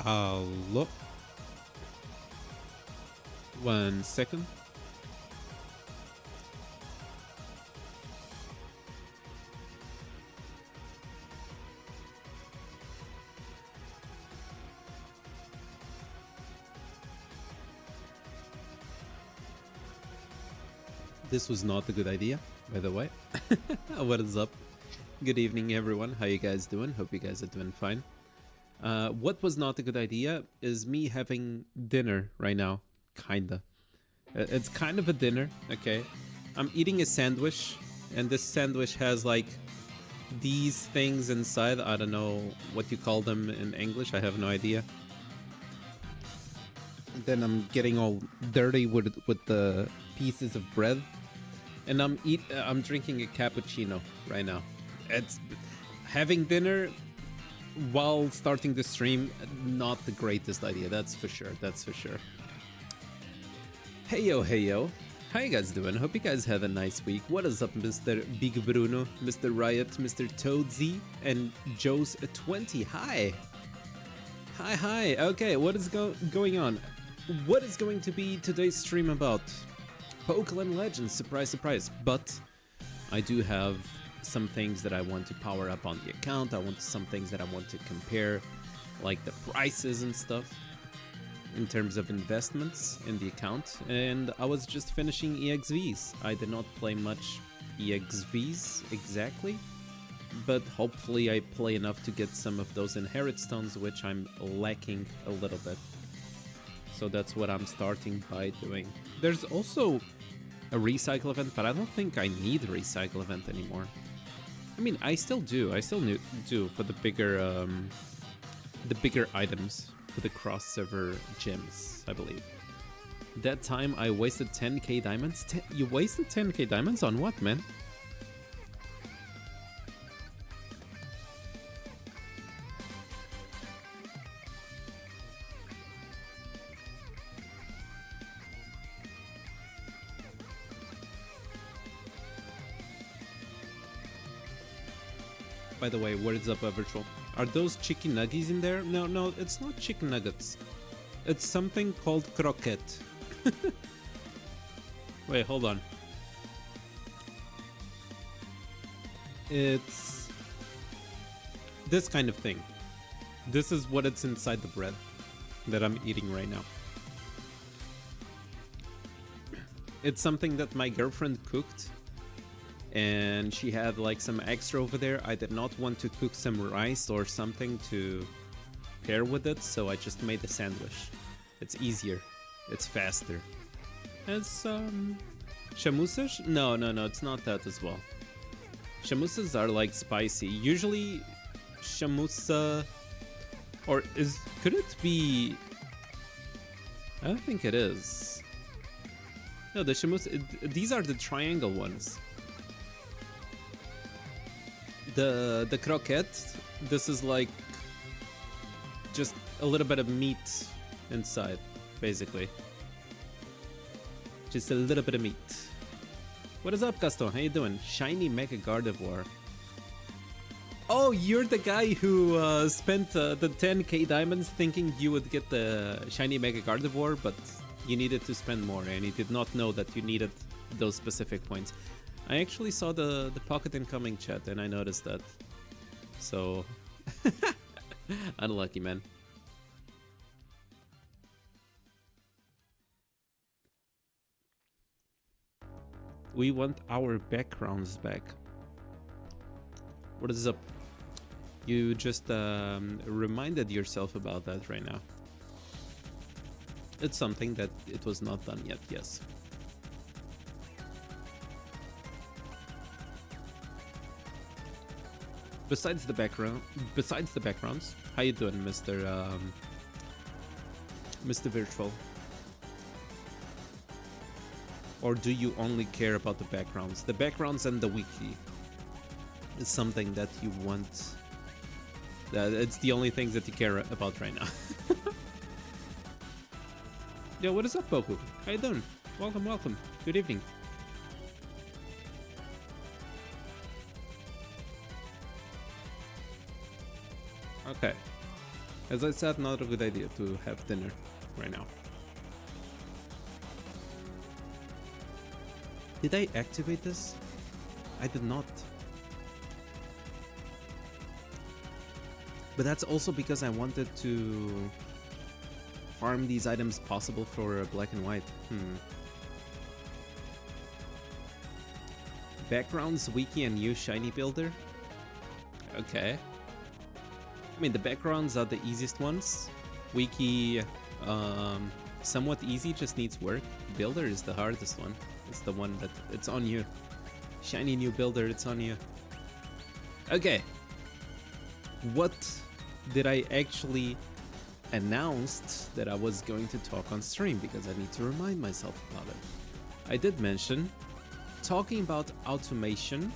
Hello. 1 second. This was not a good idea, by the way. What is up? Good evening, everyone. How you guys doing? Hope you guys are doing fine. What was not a good idea is me having dinner right now. Kinda. It's kind of a dinner, okay? I'm eating a sandwich, and this sandwich has like these things inside. I don't know what you call them in English. I have no idea. Then I'm getting all dirty with the pieces of bread, and I'm drinking a cappuccino right now. It's having dinner while starting the stream, not the greatest idea, that's for sure, that's for sure. Hey yo, how you guys doing? Hope you guys had a nice week. What is up, Mr. Big Bruno, Mr. Riot, Mr. Toadsy, and Joe's20? Hi! Hi, okay, what is going on? What is going to be today's stream about? Pokeland Legends, surprise, surprise, but I do have some things that I want to power up on the account. I want some things that I want to compare, like the prices and stuff in terms of investments in the account. And I was just finishing EXVs. I did not play much EXVs exactly, but hopefully I play enough to get some of those inherit stones, which I'm lacking a little bit. So that's what I'm starting by doing. There's also a recycle event, but I don't think I need a recycle event anymore. I mean, I still do for the bigger items, for the cross-server gems, I believe. That time I wasted 10k diamonds. You wasted 10k diamonds on what, man? By the way, words up, virtual. Are those chicken nuggies in there? No, it's not chicken nuggets. It's something called croquette. Wait, hold on. It's this kind of thing. This is what it's inside the bread that I'm eating right now. It's something that my girlfriend cooked, and she had like some extra over there. I did not want to cook some rice or something to pair with it, so I just made a sandwich. It's easier, it's faster. It's shamusas? No, it's not that as well. Shamusas are like spicy. Usually shamusa, or could it be? I don't think it is. No, the shamusa, these are the triangle ones. The croquette, this is like just a little bit of meat inside, basically. Just a little bit of meat. What is up, Gaston? How you doing? Shiny Mega Gardevoir. Oh, you're the guy who spent the 10k diamonds thinking you would get the Shiny Mega Gardevoir, but you needed to spend more, and you did not know that you needed those specific points. I actually saw the pocket incoming chat, and I noticed that. So, unlucky, man. We want our backgrounds back. What is up? You just reminded yourself about that right now. It's something that it was not done yet, yes. Besides the backgrounds, how you doing, Mr. Virtual? Or do you only care about the backgrounds? The backgrounds and the wiki is something that you want. It's the only things that you care about right now. Yo, what is up, Boku? How you doing? Welcome, welcome. Good evening. Okay. As I said, not a good idea to have dinner right now. Did I activate this? I did not. But that's also because I wanted to farm these items possible for black and white. Backgrounds, wiki, and new shiny builder. Okay. I mean, the backgrounds are the easiest ones. Wiki, somewhat easy, just needs work. Builder is the hardest one. It's the one that it's on you. Shiny new builder, it's on you. Okay. What did I actually announce that I was going to talk on stream, because I need to remind myself about it. I did mention talking about automation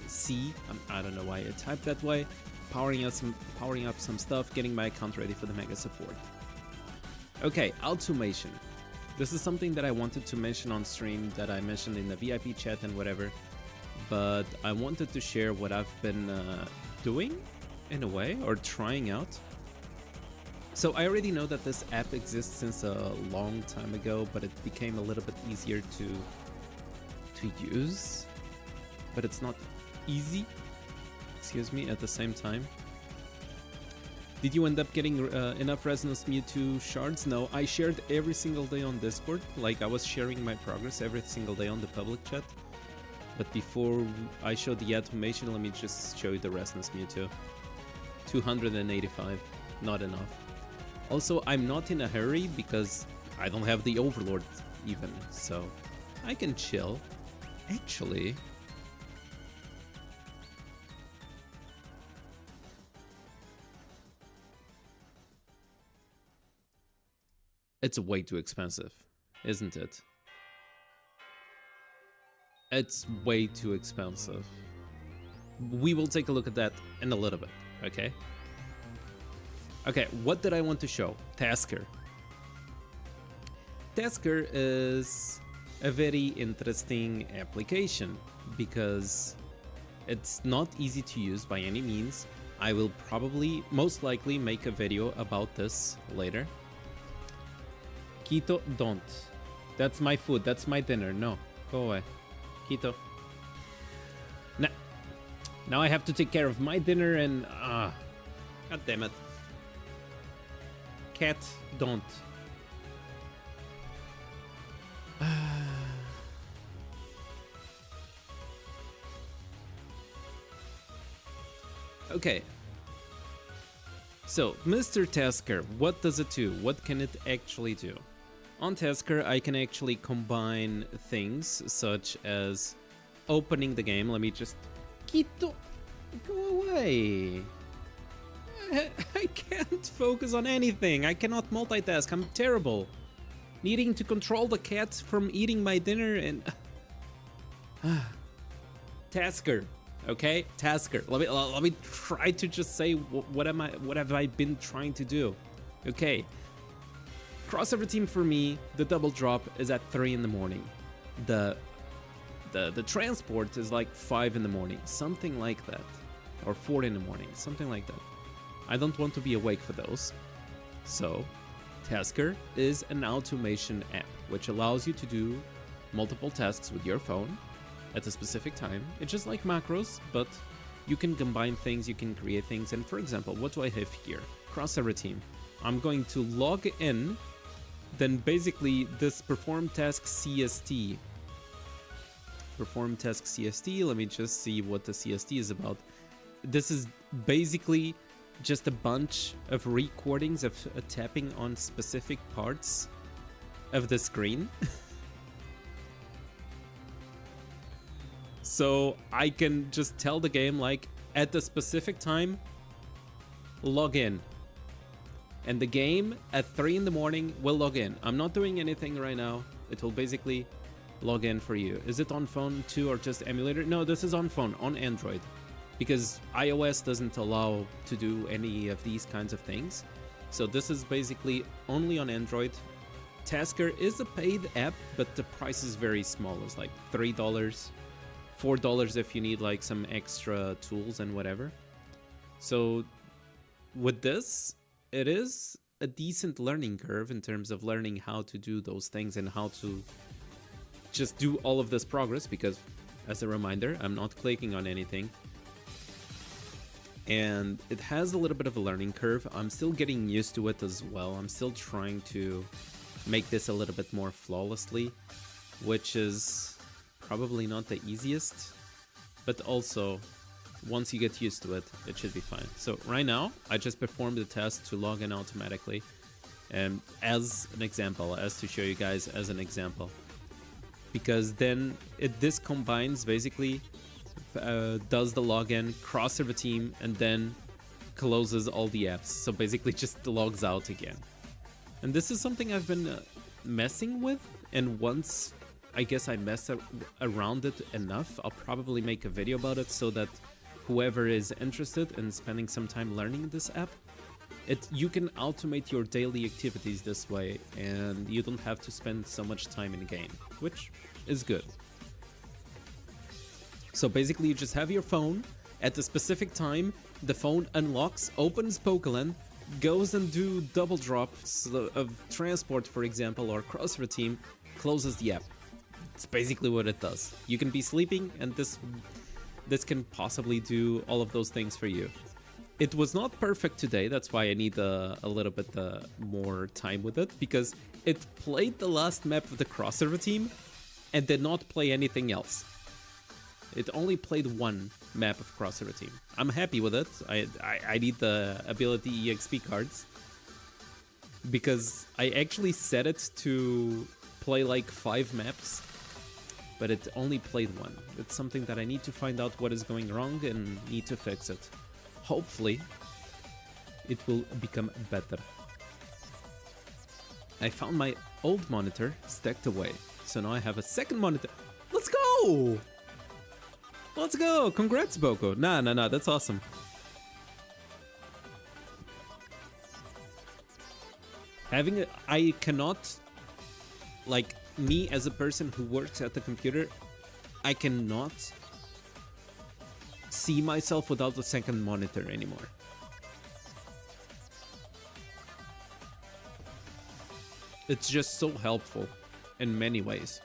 C. I don't know why I typed that way. Powering up some stuff, getting my account ready for the mega support. Okay, automation. This is something that I wanted to mention on stream, that I mentioned in the VIP chat and whatever, but I wanted to share what I've been doing in a way, or trying out. So I already know that this app exists since a long time ago, but it became a little bit easier to use, but it's not easy, excuse me, at the same time. Did you end up getting enough Resonance Mewtwo shards? No, I shared every single day on Discord. Like, I was sharing my progress every single day on the public chat. But before I show the automation, let me just show you the Resonance Mewtwo. 285, not enough. Also, I'm not in a hurry because I don't have the Overlord even, so I can chill. Actually, it's way too expensive, isn't it? It's way too expensive. We will take a look at that in a little bit, okay? Okay, what did I want to show? Tasker. Tasker is a very interesting application because it's not easy to use by any means. I will probably, most likely, make a video about this later. Quito, don't. That's my food, that's my dinner. No, go away. Quito. Nah. Now I have to take care of my dinner and... God damn it. Cat, don't. Okay. So, Mr. Tasker, what does it do? What can it actually do? On Tasker, I can actually combine things such as opening the game. Let me just... Quito, go away. I can't focus on anything. I cannot multitask. I'm terrible. Needing to control the cat from eating my dinner and... Tasker. Okay, Tasker. Let me try to just say what have I been trying to do? Okay. Crossover team for me, the double drop is at 3 in the morning. The transport is like 5 in the morning, something like that. Or 4 in the morning, something like that. I don't want to be awake for those. So, Tasker is an automation app which allows you to do multiple tasks with your phone at a specific time. It's just like macros, but you can combine things, you can create things. And for example, what do I have here? Crossover team. I'm going to log in, then basically this perform task CST. Perform task CST, let me just see what the CST is about. This is basically just a bunch of recordings of tapping on specific parts of the screen. So I can just tell the game, like, at the specific time, log in. And the game at 3 in the morning will log in. I'm not doing anything right now. It will basically log in for you. Is it on phone too or just emulator? No, this is on phone, on Android, because iOS doesn't allow to do any of these kinds of things. So this is basically only on Android. Tasker is a paid app, but the price is very small. It's like $3, $4 if you need like some extra tools and whatever. So with this, it is a decent learning curve in terms of learning how to do those things and how to just do all of this progress, because as a reminder, I'm not clicking on anything. And it has a little bit of a learning curve. I'm still getting used to it as well. I'm still trying to make this a little bit more flawlessly, which is probably not the easiest, but also once you get used to it, it should be fine. So right now, I just performed the test to log in automatically, and as an example, as to show you guys as an example, because then this combines basically does the login, cross-server team, and then closes all the apps. So basically just logs out again. And this is something I've been messing with, and once I guess I mess around it enough, I'll probably make a video about it so that whoever is interested in spending some time learning this app, you can automate your daily activities this way, and you don't have to spend so much time in game, which is good. So basically you just have your phone, at a specific time, the phone unlocks, opens Pokeland, goes and do double drops of transport, for example, or crossover team, closes the app. It's basically what it does. You can be sleeping, and this can possibly do all of those things for you. It was not perfect today, that's why I need a little bit more time with it, because it played the last map of the crossover team and did not play anything else. It only played one map of crossover team. I'm happy with it. I need the ability EXP cards, because I actually set it to play like 5 maps, but it only played one. It's something that I need to find out what is going wrong and need to fix it. Hopefully, it will become better. I found my old monitor stacked away, so now I have a second monitor. Let's go! Let's go! Congrats, Boko. Nah, that's awesome. I cannot, like, me as a person who works at the computer, I cannot see myself without a second monitor anymore. It's just so helpful in many ways.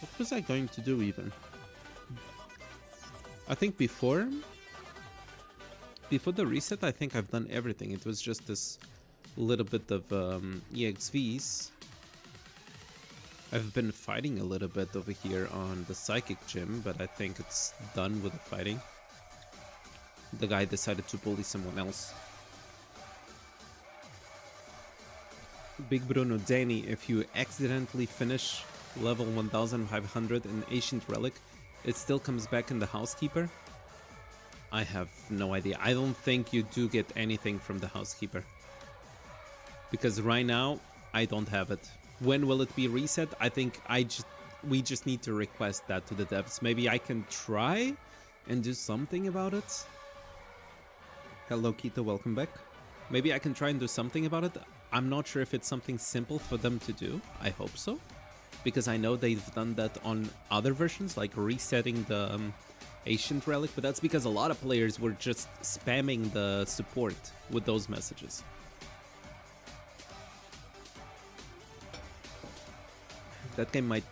What was I going to do even? I think before the reset, I think I've done everything. It was just this little bit of EXVs. I've been fighting a little bit over here on the Psychic Gym, but I think it's done with the fighting. The guy decided to bully someone else. Big Bruno Danny, if you accidentally finish level 1500 in Ancient Relic, it still comes back in the Housekeeper? I have no idea. I don't think you do get anything from the Housekeeper, because right now I don't have it. When will it be reset? I think we just need to request that to the devs. Maybe I can try and do something about it. Hello Keto, welcome back. Maybe I can try and do something about it. I'm not sure if it's something simple for them to do. I hope so, because I know they've done that on other versions, like resetting the Ancient Relic, but that's because a lot of players were just spamming the support with those messages. That game might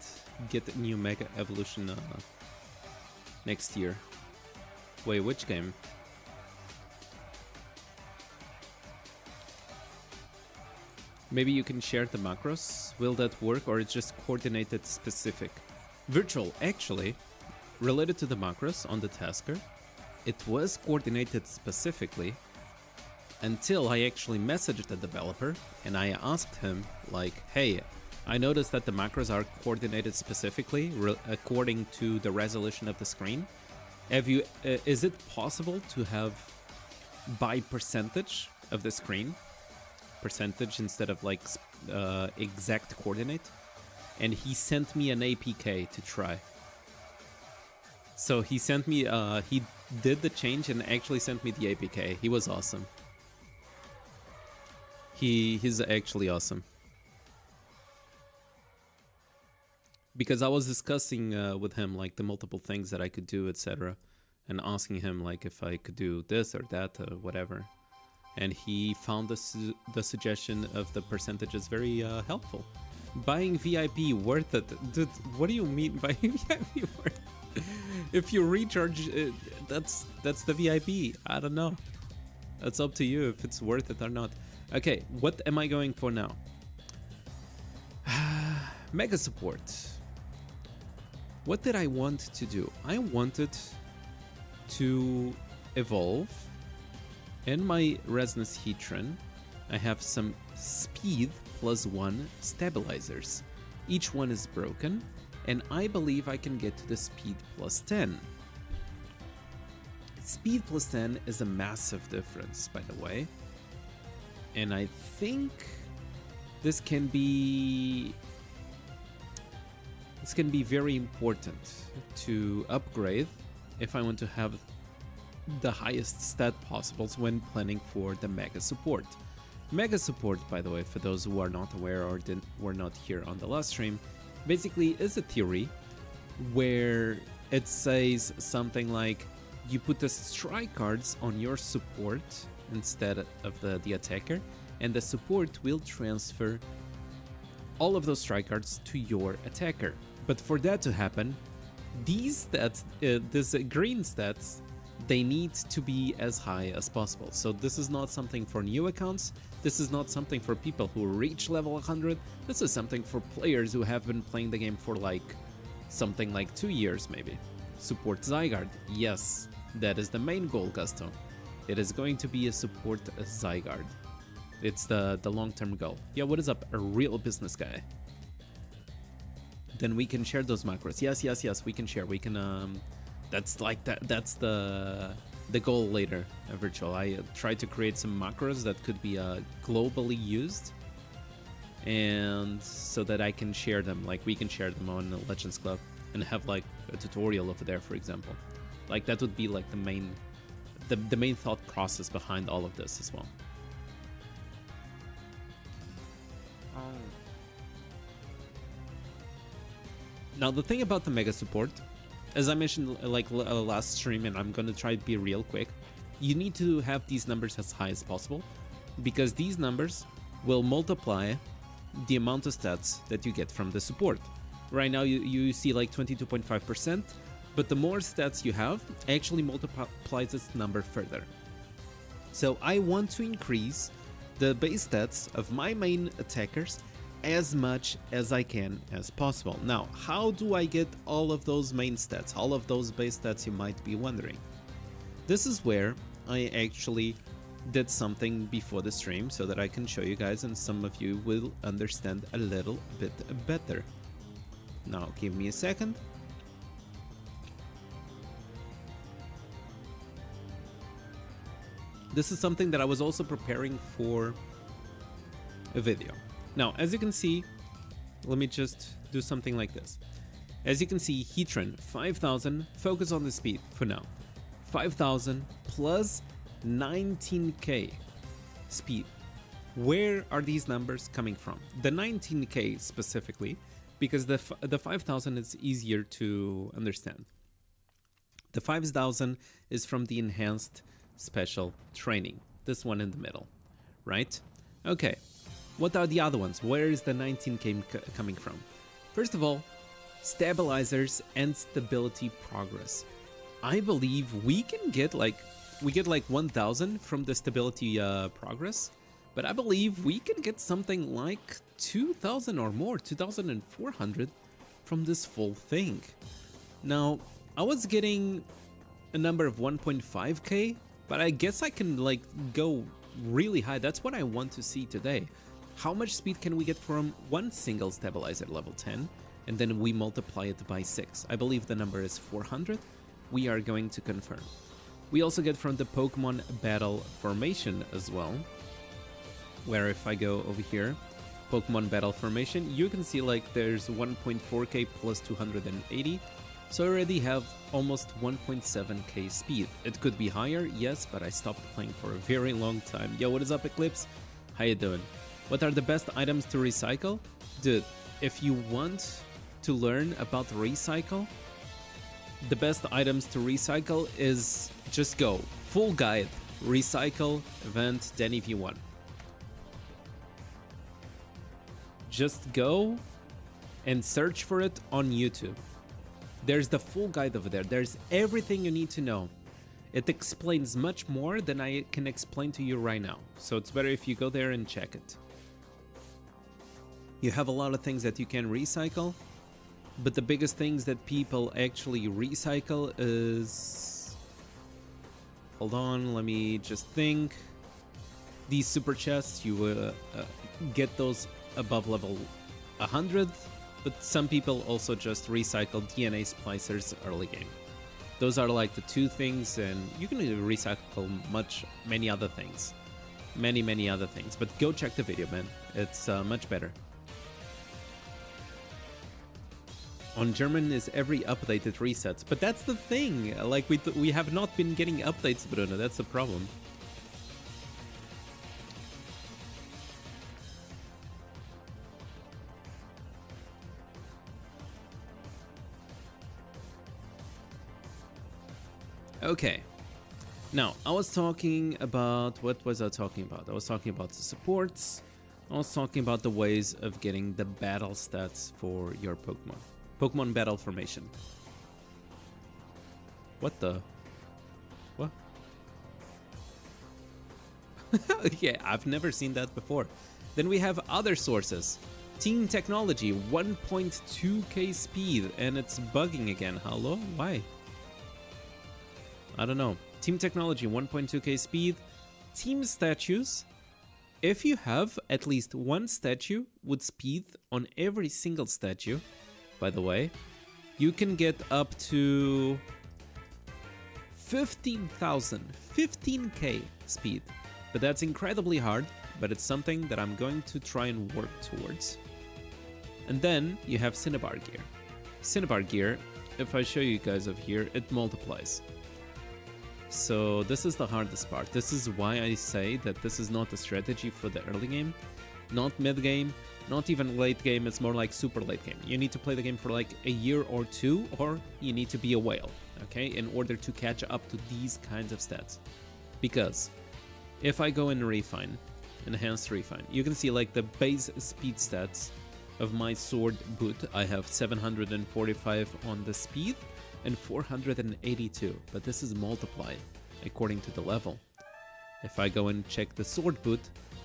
get a new Mega Evolution next year. Wait, which game? Maybe you can share the macros. Will that work, or it's just coordinated specific? Virtual, actually, related to the macros on the tasker, it was coordinated specifically until I actually messaged the developer and I asked him, like, hey, I noticed that the macros are coordinated specifically according to the resolution of the screen. Is it possible to have by percentage of the screen? percentage instead of like exact coordinate, and he sent me an APK to try. So he sent me, he did the change and actually sent me the APK. He was awesome. He's actually awesome. Because I was discussing with him like the multiple things that I could do, etc. And asking him like if I could do this or that or whatever. And he found the suggestion of the percentages very helpful. Buying VIP worth it. Dude, what do you mean buying VIP worth it? If you recharge, that's the VIP. I don't know. That's up to you if it's worth it or not. Okay, what am I going for now? Mega support. What did I want to do? I wanted to evolve. In my Resonance Heatran, I have some speed +1 stabilizers. Each one is broken, and I believe I can get to the speed +10. Speed +10 is a massive difference, by the way. And I think this can be very important to upgrade if I want to have the highest stat possibles when planning for the Mega Support. Mega Support, by the way, for those who are not aware or were not here on the last stream, basically is a theory where it says something like you put the strike cards on your support instead of the attacker, and the support will transfer all of those strike cards to your attacker. But for that to happen, these stats, these green stats, they need to be as high as possible. So this is not something for new accounts. This is not something for people who reach level 100. This is something for players who have been playing the game for like something like 2 years maybe. Support Zygarde. Yes, that is the main goal, Gusto. It is going to be a support Zygarde. It's the long-term goal. Yeah, what is up? A real business guy. Then we can share those macros. Yes, we can share. We can that's like that's the goal later, virtual. I tried to create some macros that could be globally used, and so that I can share them, like we can share them on Legends Club and have like a tutorial over there, for example. Like that would be like the main thought process behind all of this as well. Now the thing about the Mega Support, as I mentioned like last stream, and I'm gonna try to be real quick, you need to have these numbers as high as possible, because these numbers will multiply the amount of stats that you get from the support. Right now you see like 22.5%, but the more stats you have actually multiplies this number further. So I want to increase the base stats of my main attackers as much as I can as possible. Now, how do I get all of those main stats, all of those base stats, you might be wondering? This is where I actually did something before the stream so that I can show you guys, and some of you will understand a little bit better. Now, give me a second. This is something that I was also preparing for a video. Now, as you can see, let me just do something like this. As you can see, Heatran, 5,000, focus on the speed for now. 5,000 plus 19k speed. Where are these numbers coming from? The 19k specifically, because the 5,000 is easier to understand. The 5,000 is from the enhanced special training. This one in the middle, right? Okay. What are the other ones? Where is the 19k coming from? First of all, stabilizers and stability progress. I believe we can get like 1,000 from the stability progress, but I believe we can get something like 2,000 or more, 2,400 from this full thing. Now, I was getting a number of 1.5k, but I guess I can like go really high. That's what I want to see today. How much speed can we get from one single stabilizer level 10, and then we multiply it by 6? I believe the number is 400. We are going to confirm. We also get from the Pokemon battle formation as well. where if I go over here, Pokemon Battle Formation, you can see like there's 1.4k plus 280. So I already have almost 1.7k speed. It could be higher, yes, but I stopped playing for a very long time. Yo, what is up, Eclipse? How you doing? What are the best items to recycle? Dude, if you want to learn about recycle, the best items to recycle is just go full guide, recycle, event, then if you want. Just go and search for it on YouTube. There's the full guide over there. There's everything you need to know. It explains much more than I can explain to you right now. So it's better if you go there and check it. You have a lot of things that you can recycle, but the biggest things that people actually recycle is... Hold on, let me just think. These super chests, you get those above level 100. But some people also just recycle DNA splicers early game. Those are like the two things, and you can recycle many other things. Many other things. But go check the video, man. It's much better. On German is every update it resets. But that's the thing. Like we have not been getting updates, Bruno. That's the problem. Okay, now I was talking about, what was I talking about? I was talking about the supports. I was talking about the ways of getting the battle stats for your Pokemon. Pokemon Battle Formation. What the? What? Okay, I've never seen that before. Then we have other sources. Team Technology, 1.2k speed, and it's bugging again. Hello? Why? I don't know. Team Technology, 1.2k speed. Team Statues. If you have at least one statue with speed on every single statue, by the way, you can get up to 15k speed. But that's incredibly hard, but it's something that I'm going to try and work towards. And then you have Cinnabar gear. Cinnabar gear, if I show you guys over here, it multiplies. So this is the hardest part. This is why I say that this is not a strategy for the early game, not mid game, not even late game. It's more like super late game. You need to play the game for like a year or two, or you need to be a whale, okay, in order to catch up to these kinds of stats. Because if I go in refine, enhanced refine, you can see like the base speed stats of my sword boot. I have 745 on the speed and 482, but this is multiplied according to the level. If I go and check the sword boot,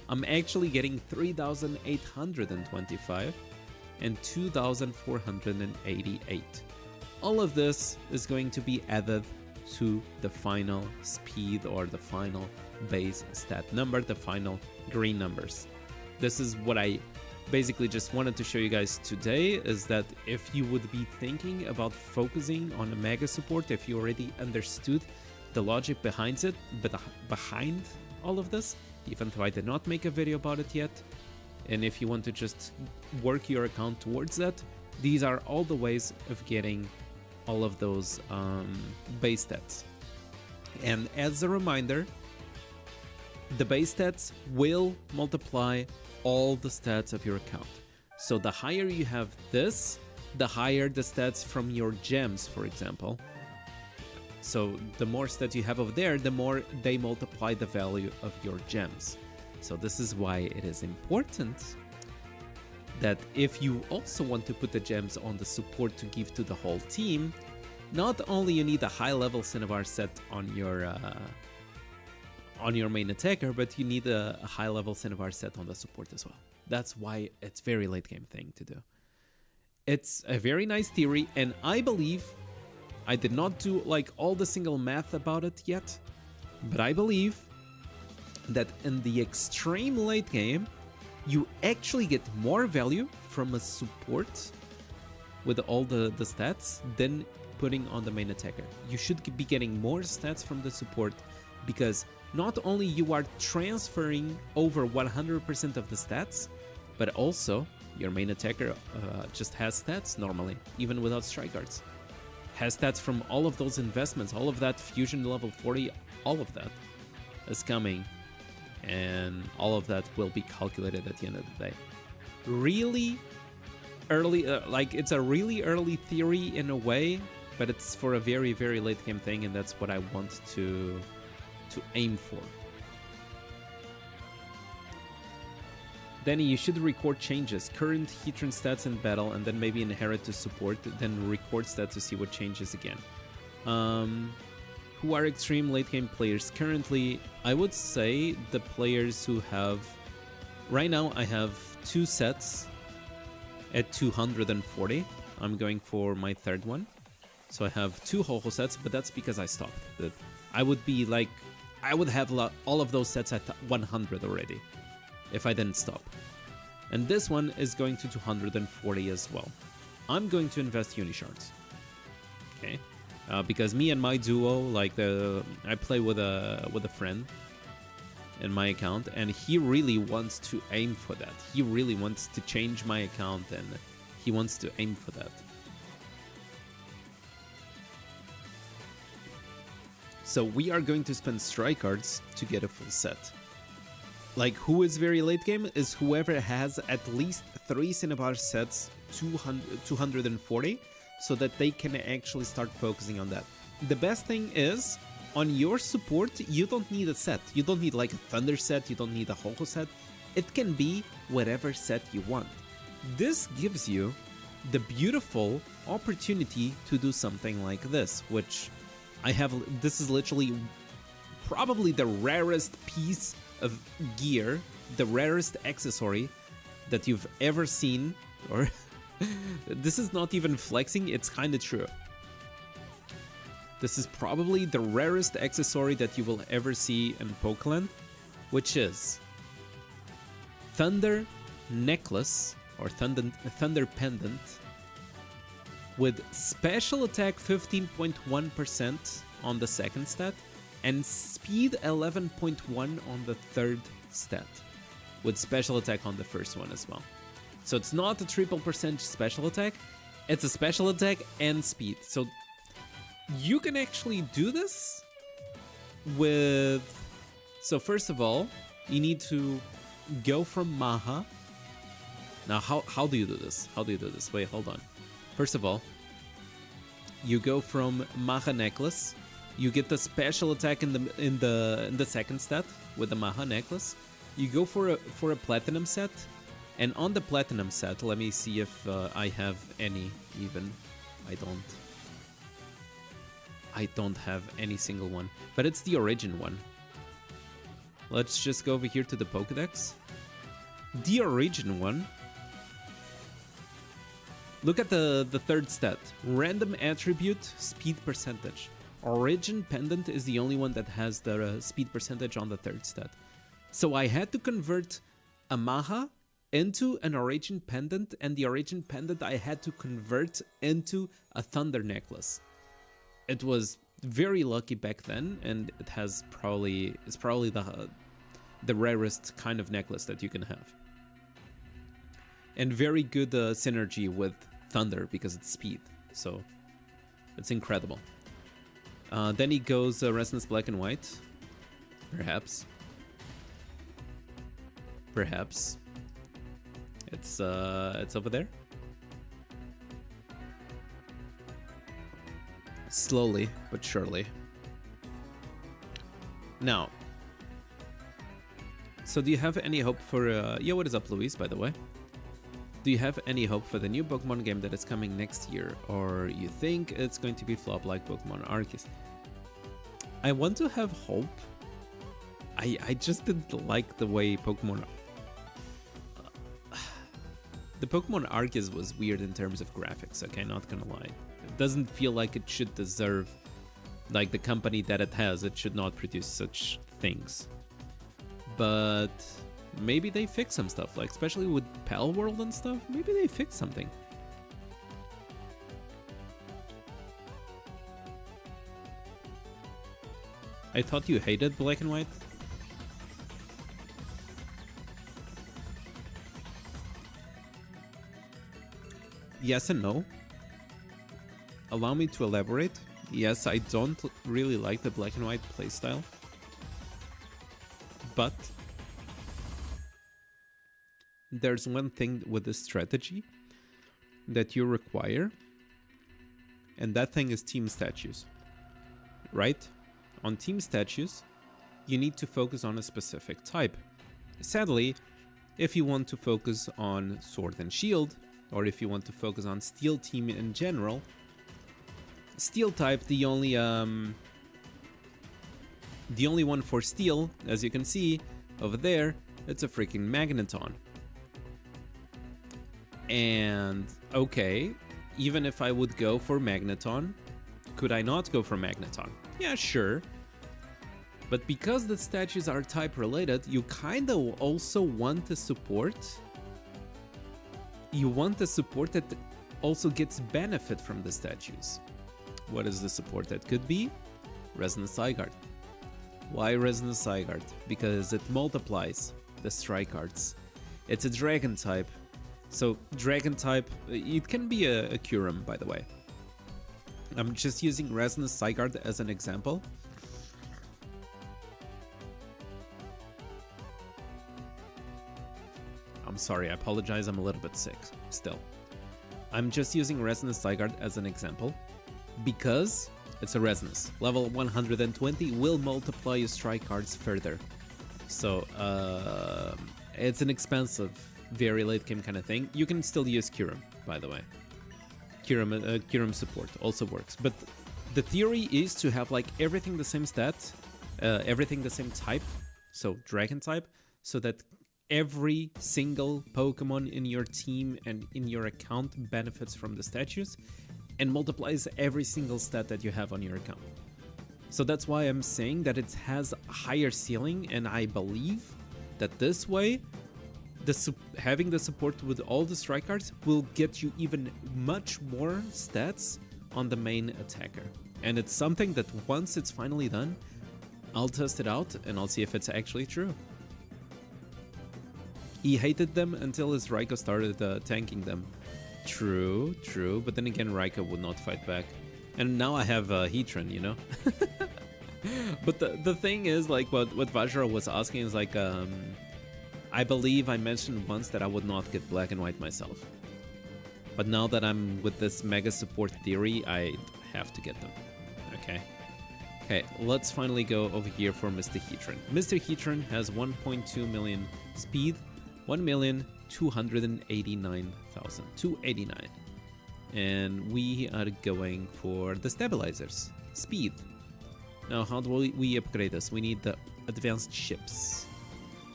I'm actually getting 3,825 and 2,488. All of this is going to be added to the final speed or the final base stat number, the final green numbers. This is what I basically just wanted to show you guys today, is that if you would be thinking about focusing on a mega support, if you already understood the logic behind it, but behind all of this, even though I did not make a video about it yet, and if you want to just work your account towards that, these are all the ways of getting all of those base stats. And as a reminder, the base stats will multiply all the stats of your account. So the higher you have this, the higher the stats from your gems, for example. So the more stats you have over there, the more they multiply the value of your gems. So this is why it is important that if you also want to put the gems on the support to give to the whole team, not only you need a high level Cinnabar set on your main attacker, but you need a high level Cinnabar set on the support as well. That's why it's very late game thing to do. It's a very nice theory, and I believe, I did not do like all the single math about it yet, but I believe that in the extreme late game, you actually get more value from a support with all the stats than putting on the main attacker. You should be getting more stats from the support, because not only you are transferring over 100% of the stats, but also your main attacker just has stats normally, even without strike guards. Has stats from all of those investments, all of that fusion level 40, all of that is coming, and all of that will be calculated at the end of the day. Really early, like it's a really early theory in a way, but it's for a very, very late game thing, and that's what I want to aim for. Danny, you should record changes, current Heatran stats in battle, and then maybe inherit to support, then record stats to see what changes again. Who are extreme late game players? Currently, I would say the players who have... Right now, I have 2 sets at 240. I'm going for my 3rd one. So I have 2 ho-ho sets, but that's because I stopped. I would be like... I would have all of those sets at 100 already if I didn't stop. And this one is going to 240 as well. I'm going to invest Unishards. Okay? Because me and my duo, like I play with a friend in my account, and he really wants to aim for that. He really wants to change my account, and he wants to aim for that. So we are going to spend strike cards to get a full set. Like, who is very late game is whoever has at least 3 Cinnabar sets 240, so that they can actually start focusing on that. The best thing is, on your support, you don't need a set. You don't need like a Thunder set, you don't need a Ho-Ho set. It can be whatever set you want. This gives you the beautiful opportunity to do something like this, which I have. This is literally probably the rarest piece of gear, the rarest accessory that you've ever seen, or this is not even flexing, it's kind of true. This is probably the rarest accessory that you will ever see in Pokeland, which is Thunder Necklace or Thunder Pendant with special attack 15.1% on the 2nd stat and speed 11.1 on the 3rd stat, with special attack on the 1st one as well. So it's not a 3% special attack, it's a special attack and speed. So you can actually do this with... So first of all, you need to go from Maha. Now, how do you do this? How do you do this? Wait, hold on. First of all, you go from Maha Necklace. You get the special attack in the 2nd stat with the Maha Necklace. You go for a Platinum set, and on the Platinum set, let me see if I have any even. I don't have any single one, but it's the Origin one. Let's just go over here to the Pokedex. The Origin one. Look at the 3rd stat. Random attribute, speed percentage. Origin Pendant is the only one that has the speed percentage on the 3rd stat. So I had to convert a Maha into an Origin Pendant, and the Origin Pendant I had to convert into a Thunder Necklace. It was very lucky back then, and it's probably the rarest kind of necklace that you can have. And very good synergy with Thunder because it's speed, so it's incredible. Then he goes Resonance Black and White. Perhaps. It's over there. Slowly but surely. Now, so do you have any hope for... yeah, what is up, Luis, by the way? Do you have any hope for the new Pokemon game that is coming next year? Or you think it's going to be flop like Pokemon Arceus? I want to have hope. I just didn't like the way Pokemon... the Pokemon Arceus was weird in terms of graphics, okay, not gonna lie. It doesn't feel like it should deserve... like the company that it has, it should not produce such things. But maybe they fix some stuff, like especially with Pal World and stuff, maybe they fix something. I thought you hated Black and White. yes and no. Allow me to elaborate. Yes, I don't really like the black and white playstyle. But there's one thing with this strategy that you require, and that thing is team statues. Right? On team statues, you need to focus on a specific type. Sadly, if you want to focus on sword and shield, or if you want to focus on steel team in general, steel type, the only one for steel, as you can see over there, it's a freaking Magneton. And okay, even if I would go for Magneton, could I not go for Magneton? Yeah, sure. But because the statues are type related, you kind of also want a support. You want a support that also gets benefit from the statues. What is the support that could be? Resonance Zygarde. Why Resonance Zygarde? Because it multiplies the strike cards. It's a dragon type. So dragon type, it can be a Kyurem, by the way. I'm just using Resonance Zygarde as an example. I'm sorry, I apologize, I'm a little bit sick still. I'm just using Resonance Zygarde as an example because it's a Resonance. Level 120 will multiply your strike cards further. So it's an expensive, very late game kind of thing. You can still use Kyurem, by the way. Kyurem support also works. But the theory is to have like everything the same stat, everything the same type, so dragon type, so that every single Pokemon in your team and in your account benefits from the statues and multiplies every single stat that you have on your account. So that's why I'm saying that it has a higher ceiling, and I believe that this way, having the support with all the strike cards will get you even much more stats on the main attacker. And it's something that once it's finally done, I'll test it out and I'll see if it's actually true. He hated them until his Raikou started tanking them. True, true, but then again Raikou would not fight back. And now I have Heatran, you know? But the thing is, like, what Vajra was asking is like, I believe I mentioned once that I would not get black and white myself. But now that I'm with this mega support theory, I have to get them. Okay. Okay, let's finally go over here for Mr. Heatran. Mr. Heatran has 1.2 million speed, 1,289,289. And we are going for the stabilizers. Speed. Now, how do we upgrade this? We need the advanced ships.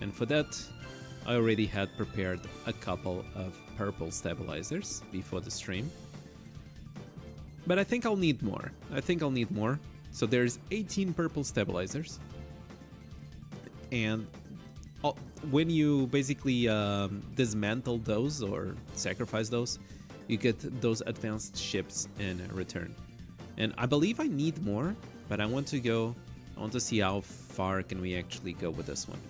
And for that, I already had prepared a couple of purple stabilizers before the stream. But I think I'll need more. So there's 18 purple stabilizers. And when you basically dismantle those or sacrifice those, you get those advanced ships in return. And I believe I need more, but I want to see how far can we actually go with this one.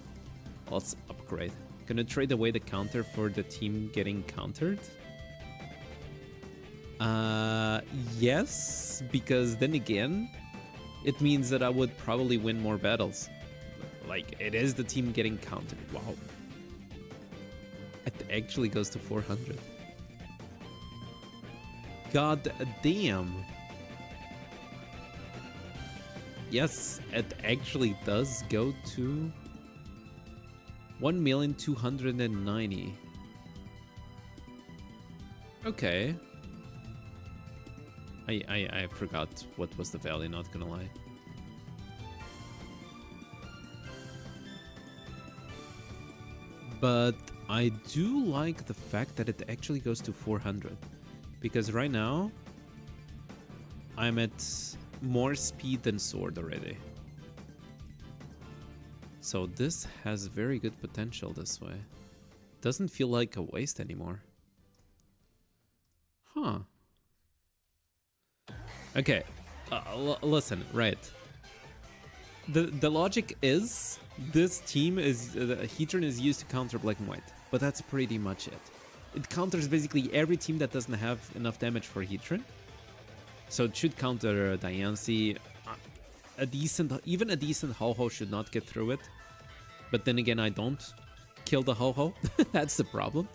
Let's upgrade. Gonna trade away the counter for the team getting countered. Yes, because then again, it means that I would probably win more battles. Like, it is the team getting countered. Wow. It actually goes to 400. God damn. Yes, it actually does go to 1,290,000. Okay. I forgot what was the value, not gonna lie. But I do like the fact that it actually goes to 400. Because right now, I'm at more speed than sword already. So this has very good potential this way. Doesn't feel like a waste anymore. Huh. Okay, listen, right. The logic is, this team is, Heatran is used to counter black and white, but that's pretty much it. It counters basically every team that doesn't have enough damage for Heatran. So it should counter Diancie. Even a decent Ho-Ho should not get through it. But then again, I don't kill the Ho-Ho. That's the problem.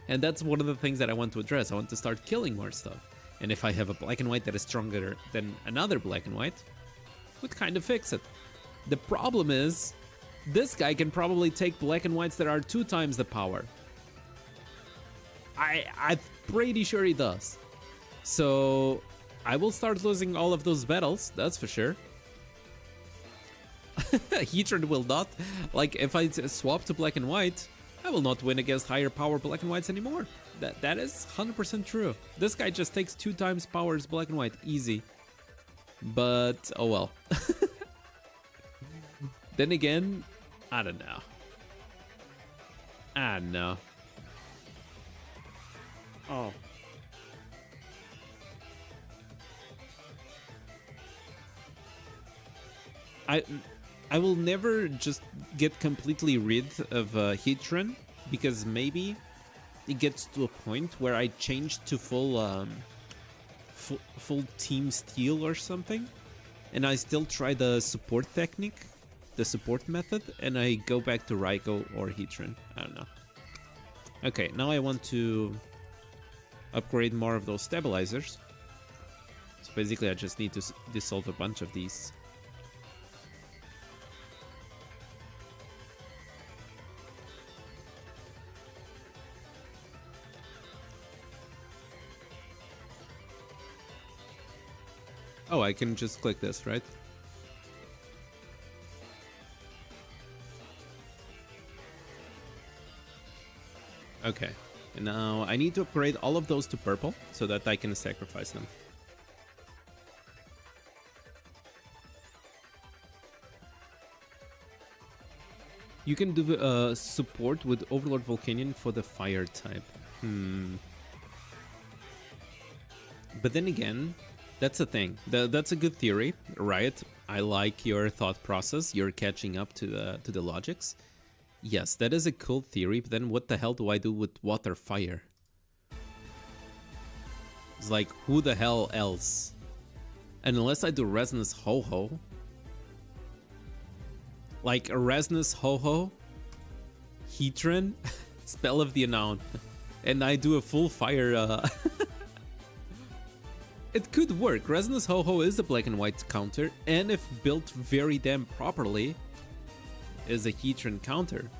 And that's one of the things that I want to address. I want to start killing more stuff. And if I have a black and white that is stronger than another black and white, would kind of fix it. The problem is, this guy can probably take black and whites that are 2 times the power. I'm pretty sure he does. So I will start losing all of those battles, that's for sure. Heatran will not. Like, if I swap to black and white, I will not win against higher power black and whites anymore. That is 100% true. This guy just takes 2 times power as black and white, easy. But, oh well. Then again, I don't know. I don't know. Oh. I will never just get completely rid of Heatran, because maybe it gets to a point where I change to full team steal or something, and I still try the support technique, the support method, and I go back to Raikou or Heatran. I don't know. Okay, now I want to upgrade more of those stabilizers. So basically I just need to dissolve a bunch of these. Oh, I can just click this, right? Okay, and now I need to upgrade all of those to purple so that I can sacrifice them. You can do support with Overlord Volcanion for the fire type. But then again, that's the thing. That's a good theory, right? I like your thought process. You're catching up to the logics. Yes, that is a cool theory, but then what the hell do I do with water fire? It's like, who the hell else? And unless I do Resonance Ho-Ho, like a Resonance Ho-Ho, Heatran, Spell of the Unknown, and I do a full fire. It could work. Resonance Ho-Ho is a black and white counter, and if built very damn properly, is a Heatran counter.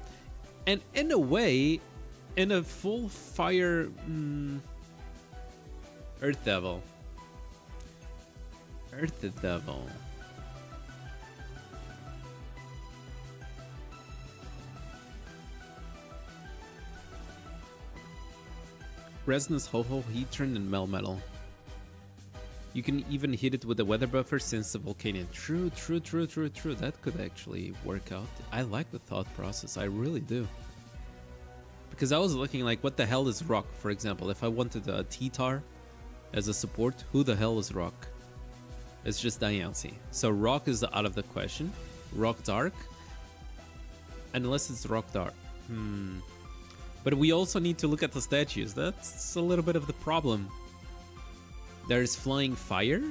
And in a way, in a full fire Earth Devil. Earth Devil. Resonance Ho-Ho, Heatran, and Melmetal. You can even hit it with the weather buffer since the Volcanion. True. That could actually work out. I like the thought process. I really do. Because I was looking like, what the hell is Rock, for example? If I wanted a T-Tar as a support, who the hell is Rock? It's just Diancie. So Rock is out of the question. Rock Dark. Unless it's Rock Dark. But we also need to look at the statues. That's a little bit of the problem. There's Flying Fire.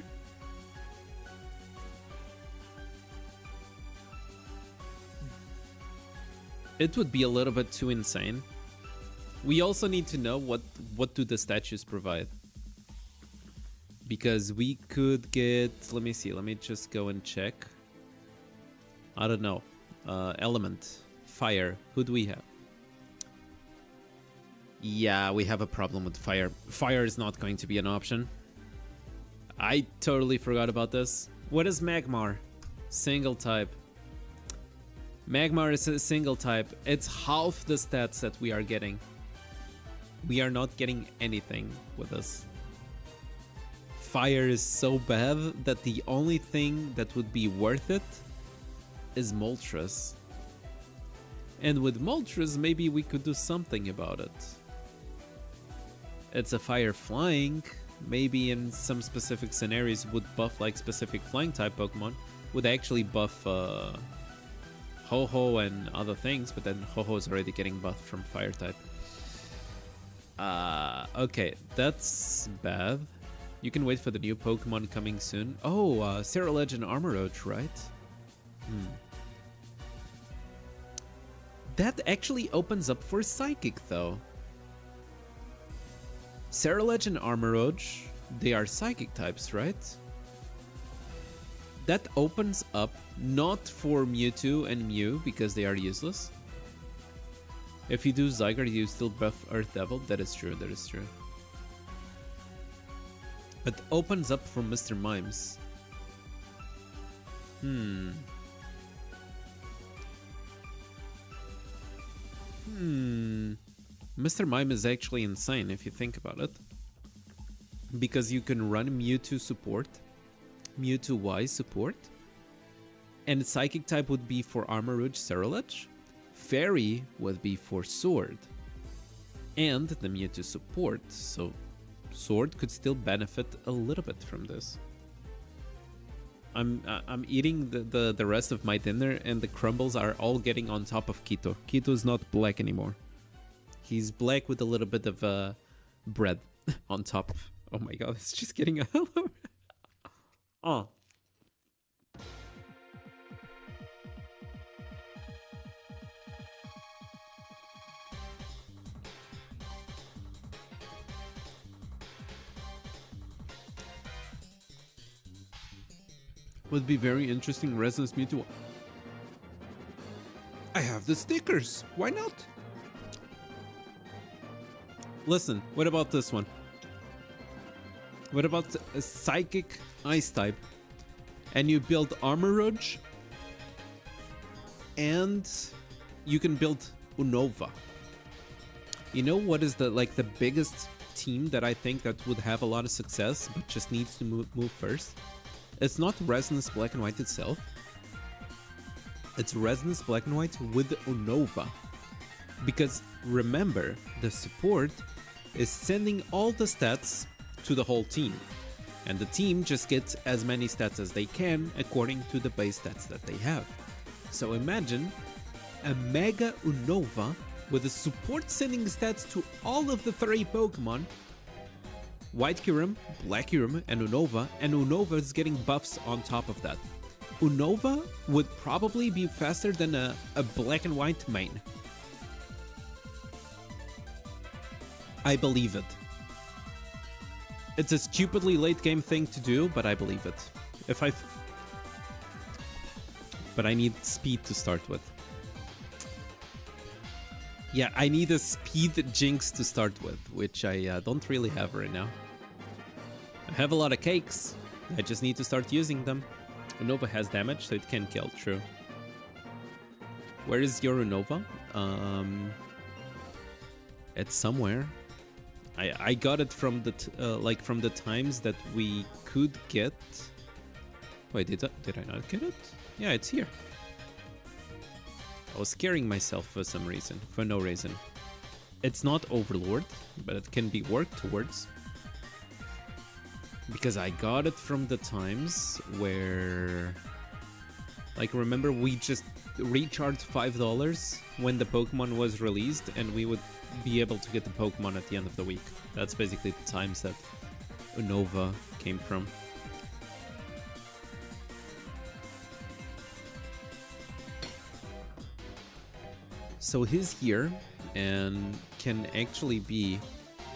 It would be a little bit too insane. We also need to know what do the statues provide. Because we could get... Let me see. Let me just go and check. I don't know. Element. Fire. Who do we have? Yeah, we have a problem with fire. Fire is not going to be an option. I totally forgot about this. What is Magmar? Single type. Magmar is a single type. It's half the stats that we are getting. We are not getting anything with this. Fire is so bad that the only thing that would be worth it is Moltres. And with Moltres, maybe we could do something about it. It's a fire flying. Maybe in some specific scenarios would buff like specific flying type Pokemon. Would actually buff Ho-Ho and other things, but then Ho-Ho is already getting buffed from fire type. Okay, that's bad. You can wait for the new Pokemon coming soon. Oh, Sarah Legend Armoroach, right? That actually opens up for Psychic, though. Sarah Legend Armoroach, they are Psychic types, right? That opens up not for Mewtwo and Mew, because they are useless. If you do Zygarde, you still buff Earth Devil. That is true, that is true. But opens up for Mr. Mimes. Mr. Mime is actually insane if you think about it. Because you can run Mewtwo support, Mewtwo Y support, and Psychic type would be for Armoroach Cerulege, Fairy would be for Sword, and the Mewtwo support, so Sword could still benefit a little bit from this. I'm eating the rest of my dinner, and the crumbles are all getting on top of Quito. Quito is not black anymore. He's black with a little bit of bread on top. Oh my god, it's just getting a hello. Oh. Would be very interesting. Resonance Mewtwo. I have the stickers. Why not? Listen, what about this one? What about a Psychic Ice type? And you build Armoroach, and you can build Unova. You know what is the biggest team that I think that would have a lot of success, but just needs to move first? It's not Resonance Black and White itself. It's Resonance Black and White with Unova. Because remember, the support is sending all the stats to the whole team. And the team just gets as many stats as they can according to the base stats that they have. So imagine a Mega Unova with the support sending stats to all of the 3 Pokemon. White Kyurem, Black Kyurem, and Unova is getting buffs on top of that. Unova would probably be faster than a Black and White main. I believe it. It's a stupidly late game thing to do, but I believe it. But I need speed to start with. Yeah, I need a speed Jinx to start with, which I don't really have right now. I have a lot of cakes. I just need to start using them. Unova has damage, so it can kill, true. Where is your Unova? It's somewhere. I got it from the from the times that we could get. Wait, did I not get it? Yeah, it's here. I was scaring myself for some reason, for no reason. It's not Overlord, but it can be worked towards. Because I got it from the times where... remember we just recharged $5 when the Pokemon was released, and we would be able to get the Pokemon at the end of the week. That's basically the times that Unova came from. So he's here and can actually be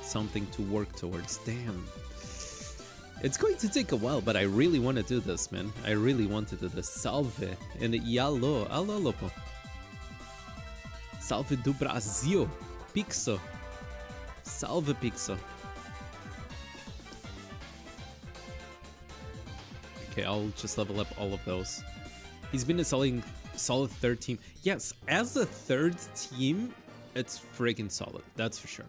something to work towards. Damn. It's going to take a while, but I really want to do this, man. I really want to do this. Salve. And alô, alô, lopo. Salve do Brasil. Pixo. Salve, Pixo. Okay, I'll just level up all of those. He's been a solid third team. Yes, as a third team, it's friggin' solid. That's for sure.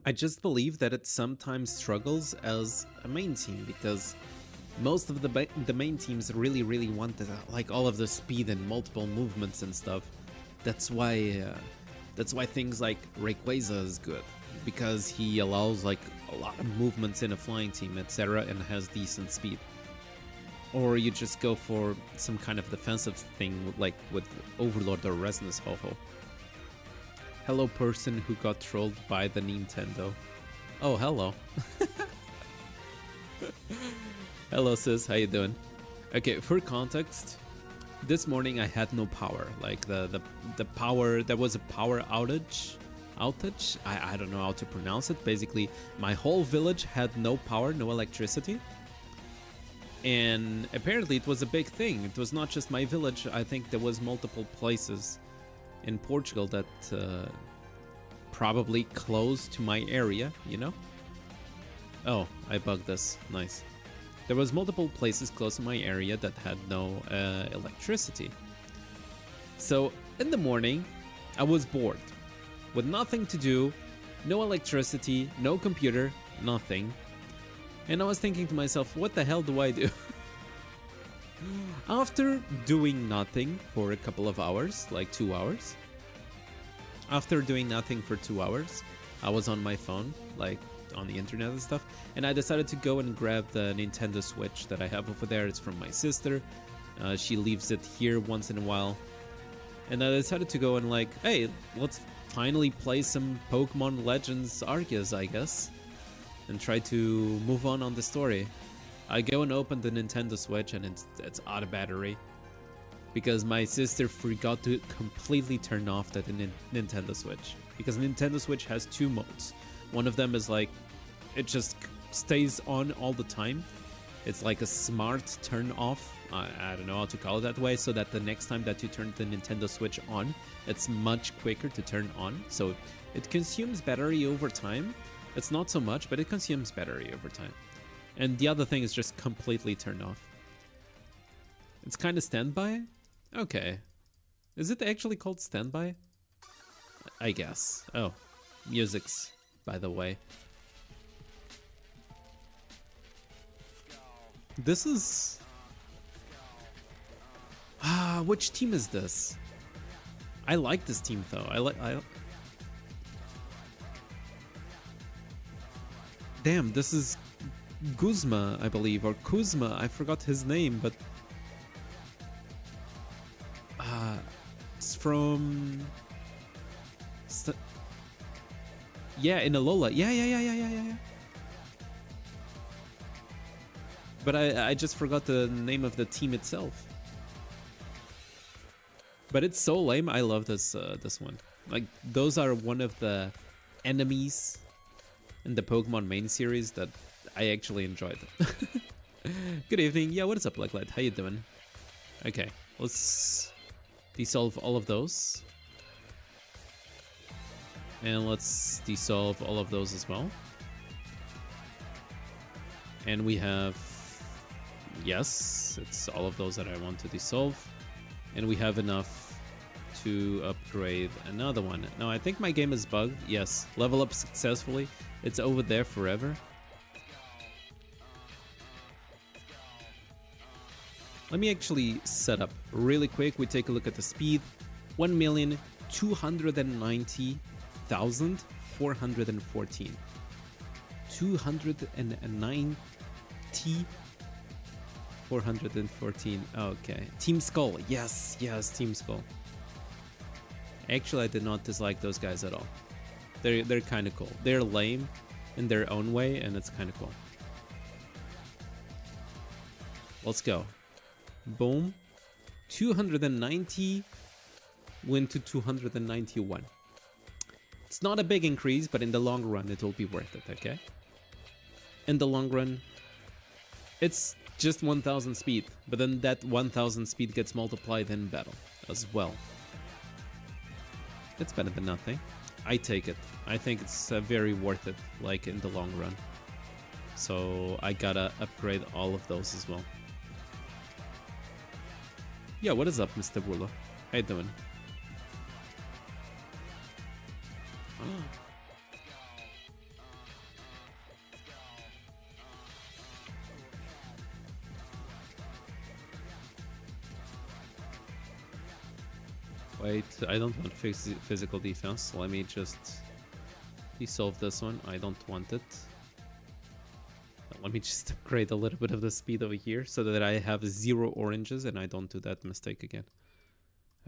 I just believe that it sometimes struggles as a main team because most of the main teams really want all of the speed and multiple movements and stuff. That's why things like Rayquaza is good, because he allows a lot of movements in a flying team, etc., and has decent speed. Or you just go for some kind of defensive thing like with Overlord or Resonance Ho-Ho. Hello, person who got trolled by the Nintendo. Oh, hello. Hello, sis. How you doing? Okay, for context, this morning I had no power. Like the power, there was a power outage. I don't know how to pronounce it. Basically, my whole village had no power, no electricity. And apparently it was a big thing. It was not just my village. I think there was multiple places in Portugal that probably close to my area, you know? Oh, I bugged this. Nice. There was multiple places close to my area that had no electricity. So in the morning, I was bored. With nothing to do, no electricity, no computer, nothing. And I was thinking to myself, what the hell do I do? After doing nothing for a couple of hours, like 2 hours. After doing nothing for 2 hours, I was on my phone, like on the internet and stuff. And I decided to go and grab the Nintendo Switch that I have over there. It's from my sister. She leaves it here once in a while. And I decided to go and like, hey, let's finally play some Pokemon Legends Arceus, I guess. And try to move on the story. I go and open the Nintendo Switch and it's out of battery. Because my sister forgot to completely turn off the Nintendo Switch. Because Nintendo Switch has 2 modes. One of them is like, it just stays on all the time. It's like a smart turn off. I don't know how to call it that way. So that the next time that you turn the Nintendo Switch on, it's much quicker to turn on. So it consumes battery over time. It's not so much, but it consumes battery over time. And the other thing is just completely turned off. It's kind of standby? Okay. Is it actually called standby? I guess. Oh, music's, by the way. This is... which team is this? I like this team, though. Damn, this is Guzma, I believe, or Kuzma. I forgot his name, but it's from yeah, in Alola. Yeah. But I just forgot the name of the team itself. But it's so lame. I love this this one. Like, those are one of the enemies in the Pokemon main series that I actually enjoyed. Good evening. Yeah, what is up, Blacklight? How you doing? Okay, let's dissolve all of those. And let's dissolve all of those as well. And we have... Yes, it's all of those that I want to dissolve. And we have enough to upgrade another one. Now, I think my game is bugged. Yes, level up successfully. It's over there forever. Let me actually set up really quick. We take a look at the speed. 1,290,414. 414. Okay. Team Skull. Yes, Team Skull. Actually, I did not dislike those guys at all. They're kind of cool. They're lame in their own way, and it's kind of cool. Let's go. Boom. 290 went to 291. It's not a big increase, but in the long run, it will be worth it, okay? In the long run, it's just 1,000 speed, but then that 1,000 speed gets multiplied in battle as well. It's better than nothing. I take it. I think it's very worth it, like, in the long run. So I gotta upgrade all of those as well. Yeah, what is up, Mr. Ruler? How you doing? Wait, I don't want physical defense. Let me just dissolve this one. I don't want it. Let me just upgrade a little bit of the speed over here so that I have 0 oranges and I don't do that mistake again.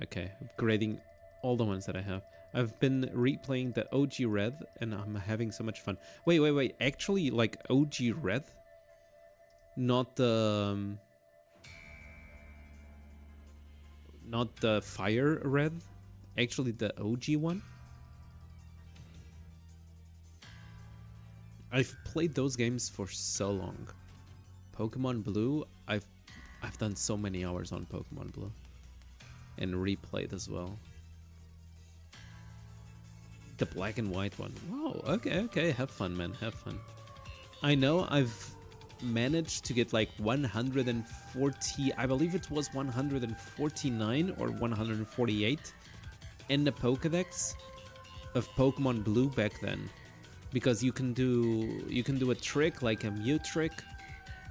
Okay, upgrading all the ones that I have. I've been replaying the OG Red and I'm having so much fun. Wait. Actually, like OG Red? Not the... not the Fire Red? Actually, the OG one? I've played those games for so long. Pokemon Blue, I've done so many hours on Pokemon Blue. And replayed as well. The black and white one. Wow, okay, have fun, man, have fun. I know I've managed to get like 140, I believe it was 149 or 148 in the Pokedex of Pokemon Blue back then. Because you can do a trick like a Mew trick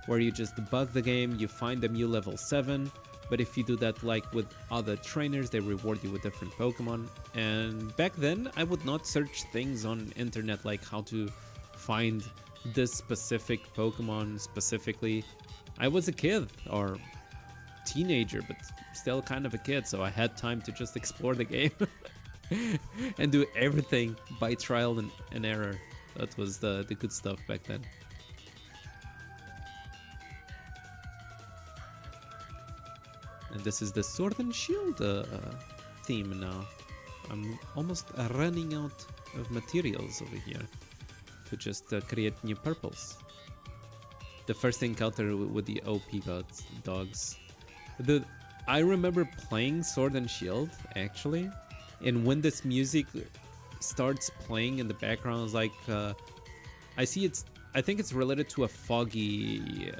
where you just bug the game, you find the Mew level 7, but if you do that like with other trainers, they reward you with different Pokemon. And back then I would not search things on internet like how to find this specific Pokemon specifically. I was a kid or teenager, but still kind of a kid, so I had time to just explore the game and do everything by trial and error. That was the good stuff back then. And this is the Sword and Shield theme now. I'm almost running out of materials over here to just create new purples. The first encounter with the OP dogs. I remember playing Sword and Shield actually, and when this music starts playing in the background, it's like I think it's related to a foggy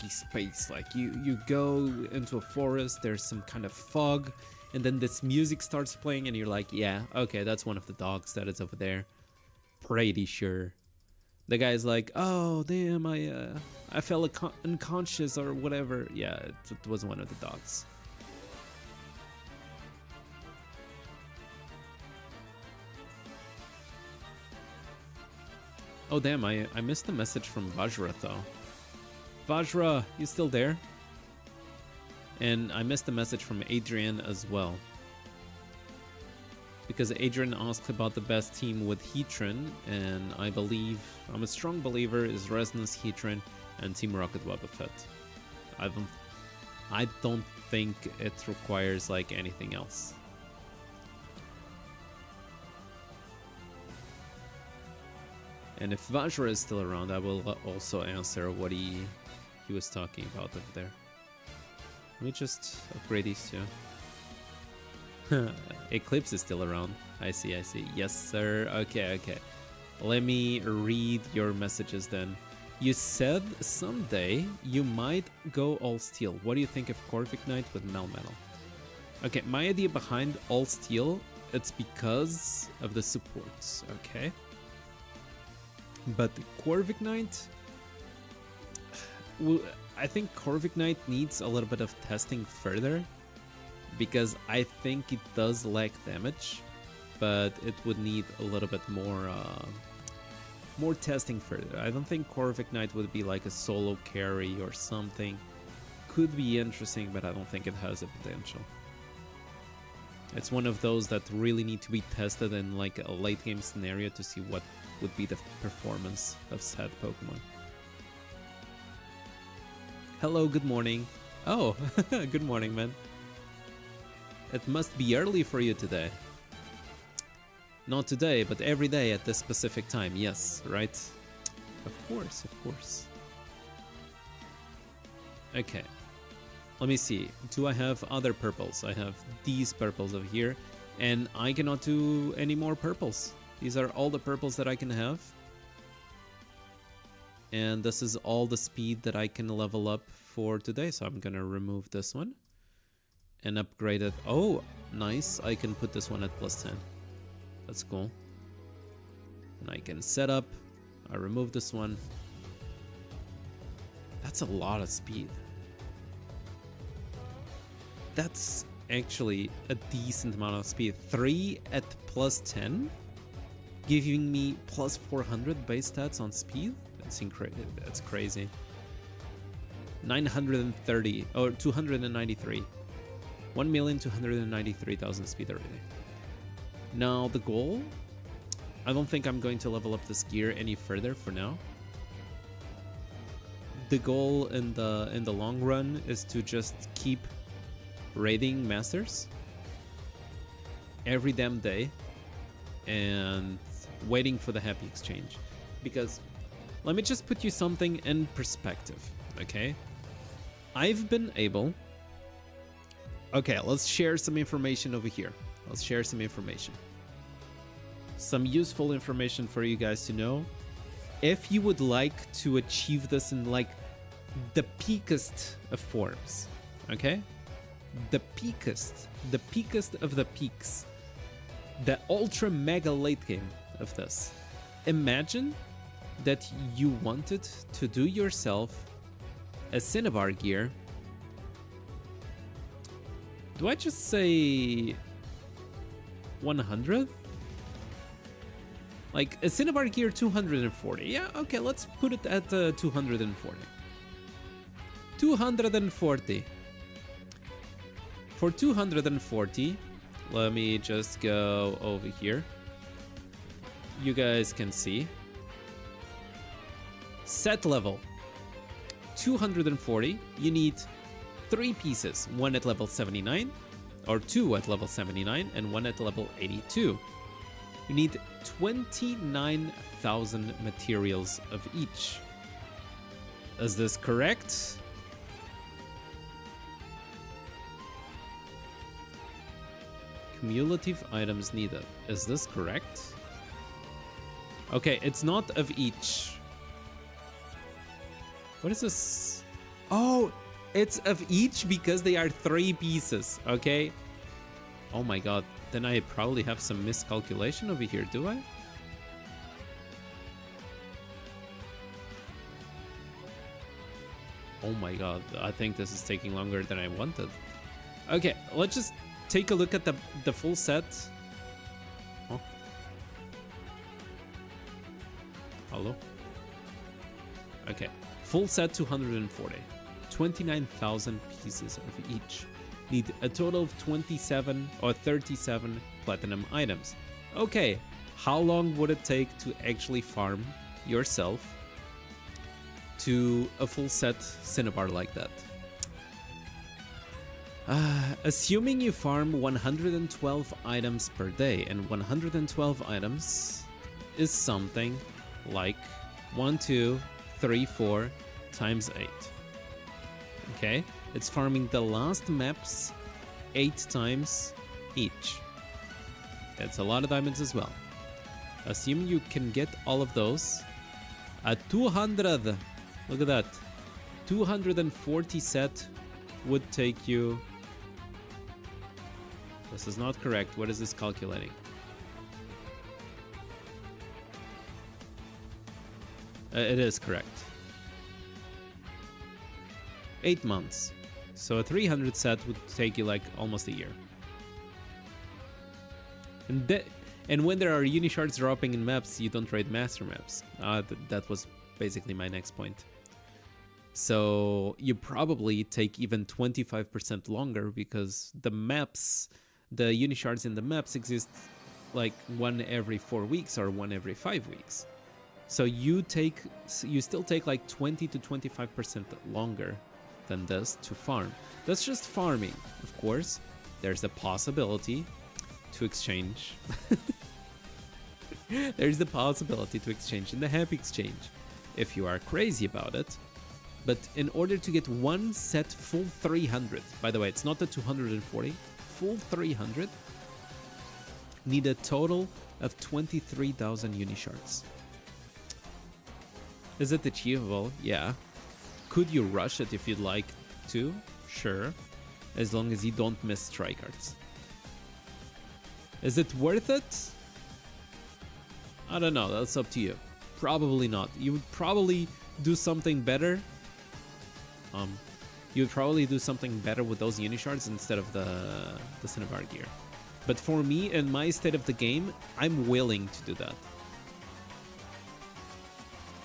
space. Like you go into a forest, there's some kind of fog, and then this music starts playing, and you're like, yeah, okay, that's one of the dogs that is over there. Pretty sure. The guy's like, oh damn, I fell unconscious or whatever. Yeah, it was one of the dogs. Oh damn, I missed the message from Vajra though. Vajra, you still there? And I missed the message from Adrian as well. Because Adrian asked about the best team with Heatran, and I'm a strong believer is Resonance, Heatran, and Team Rocket Web Fett. I don't think it requires like anything else. And if Vajra is still around, I will also answer what he was talking about over there. Let me just upgrade these two. Eclipse is still around. I see. Yes, sir. Okay. Let me read your messages then. You said someday you might go all steel. What do you think of Corviknight with Melmetal? Okay, my idea behind all steel, it's because of the supports, okay? But Corviknight, I think Corviknight needs a little bit of testing further, because I think it does lack damage, but it would need a little bit more testing further. I don't think Corviknight would be like a solo carry or something. Could be interesting, but I don't think it has the potential. It's one of those that really need to be tested in like a late game scenario to see what would be the performance of said Pokemon. Hello, good morning. Oh, good morning, man. It must be early for you today. Not today, but every day at this specific time. Yes, right? Of course. Okay. Let me see. Do I have other purples? I have these purples over here, and I cannot do any more purples. These are all the purples that I can have. And this is all the speed that I can level up for today. So I'm gonna remove this one and upgrade it. Oh, nice. I can put this one at +10. That's cool. And I can set up. I remove this one. That's a lot of speed. That's actually a decent amount of speed. 3 at +10, giving me +400 base stats on speed. That's crazy. 930 or 293. 1,293,000 speed already. Now the goal, I don't think I'm going to level up this gear any further for now. The goal in the long run is to just keep raiding masters every damn day and waiting for the happy exchange. Because let me just put you something in perspective, okay? I've been able... Okay, let's share some information over here. Let's share some information. Some useful information for you guys to know. If you would like to achieve this in like the peakest of forms, okay? The peakest of the peaks. The ultra mega late game of this. Imagine that you wanted to do yourself a Cinnabar gear. Do I just say 100? Like a Cinnabar gear 240. Yeah, okay, let's put it at 240. 240. For 240, let me just go over here. You guys can see. Set level 240. You need 3 pieces, one at level 79, or 2 at level 79, and 1 at level 82. You need 29,000 materials of each. Is this correct? Cumulative items needed. Is this correct? Okay, it's not of each. What is this? Oh, it's of each because they are 3 pieces, okay? Oh my god, then I probably have some miscalculation over here, do I? Oh my god, I think this is taking longer than I wanted. Okay, let's just take a look at the full set. Oh. Hello? Okay, full set 240. 29,000 pieces of each. Need a total of 27 or 37 platinum items. Okay, how long would it take to actually farm yourself to a full set Cinnabar like that? Assuming you farm 112 items per day, and 112 items is something like 1, 2, 3, 4 times 8. Okay, it's farming the last maps 8 times each. That's a lot of diamonds as well. Assuming you can get all of those at 200. Look at that. 240 set would take you... This is not correct. What is this calculating? It is correct. 8 months. So a 300 set would take you like almost a year. And when there are unishards dropping in maps, you don't raid master maps. That was basically my next point. So you probably take even 25% longer because the maps, the unishards in the maps exist like 1 every 4 weeks or 1 every 5 weeks. So you still take like 20 to 25% longer than this to farm. That's just farming. Of course, there's a possibility to exchange. There's the possibility to exchange in the happy exchange if you are crazy about it. But in order to get one set full 300, by the way, it's not the 240, full 300, need a total of 23,000 unishards. Is it achievable? Yeah. Could you rush it if you'd like to? Sure. As long as you don't miss trycards. Is it worth it? I don't know. That's up to you. Probably not. You would probably do something better. You would probably do something better with those unishards instead of the Cinnabar gear. But for me, in my state of the game, I'm willing to do that.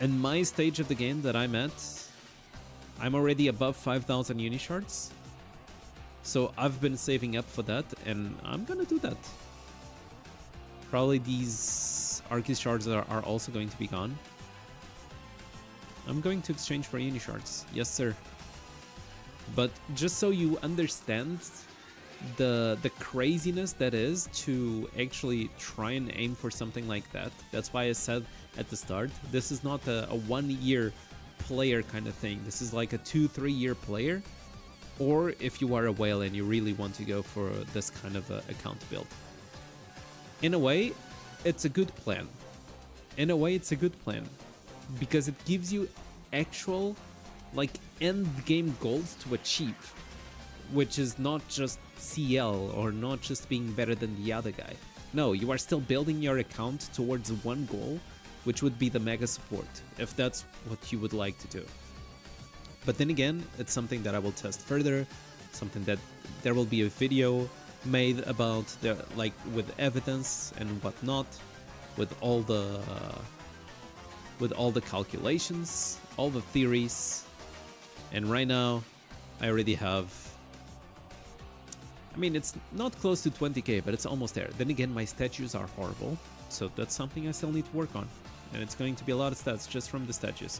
In my stage of the game that I'm at, I'm already above 5,000 Unishards. So I've been saving up for that, and I'm gonna do that. Probably these Arceus shards are also going to be gone. I'm going to exchange for Unishards. Yes, sir. But just so you understand the craziness that is to actually try and aim for something like that. That's why I said at the start, this is not a 1 year player kind of thing. This is like a 2-3 year player. Or if you are a whale and you really want to go for this kind of account build. In a way, it's a good plan. In a way, it's a good plan. Because it gives you actual, like, end game goals to achieve. Which is not just CL or not just being better than the other guy. No, you are still building your account towards one goal, which would be the mega support, if that's what you would like to do. But then again, it's something that I will test further, something that there will be a video made about, like, with evidence and whatnot, with all the calculations, all the theories. And right now, I already have, I mean, it's not close to 20k, but it's almost there. Then again, my statues are horrible, so that's something I still need to work on. And it's going to be a lot of stats just from the statues.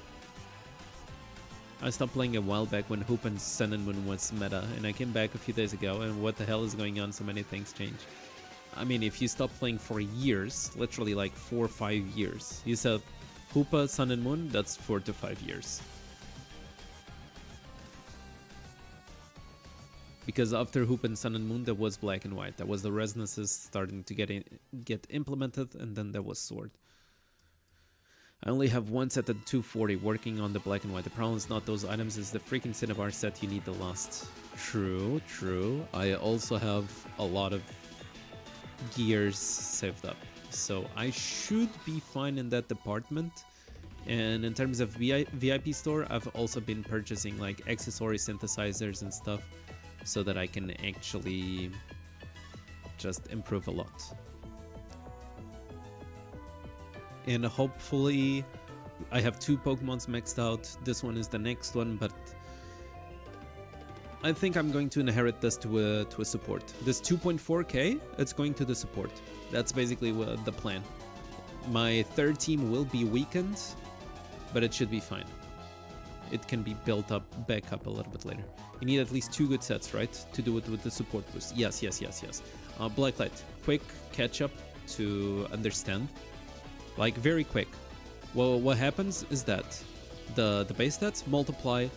I stopped playing a while back when Hoop and Sun and Moon was meta, and I came back a few days ago, and what the hell is going on? So many things change. I mean, if you stop playing for years, literally like 4 or 5 years, you said Hoopa, Sun and Moon, that's 4 to 5 years. Because after Hoop and Sun and Moon, there was Black and White. There was the resonances starting to get implemented, and then there was Sword. I only have one set at 240 working on the Black and White. The problem is not those items, it's the freaking Cinnabar set you need the last. True, true. I also have a lot of gears saved up. So I should be fine in that department. And in terms of VIP store, I've also been purchasing like accessory synthesizers and stuff so that I can actually just improve a lot. And hopefully I have 2 Pokemons maxed out. This one is the next one, but I think I'm going to inherit this to a support. This 2.4k, it's going to the support. That's basically the plan. My third team will be weakened, but it should be fine. It can be built up, back up a little bit later. You need at least 2 good sets, right? To do it with the support boost. Yes, yes, yes, yes. Blacklight, quick catch up to understand. Like, very quick. Well, what happens is that the base stats multiply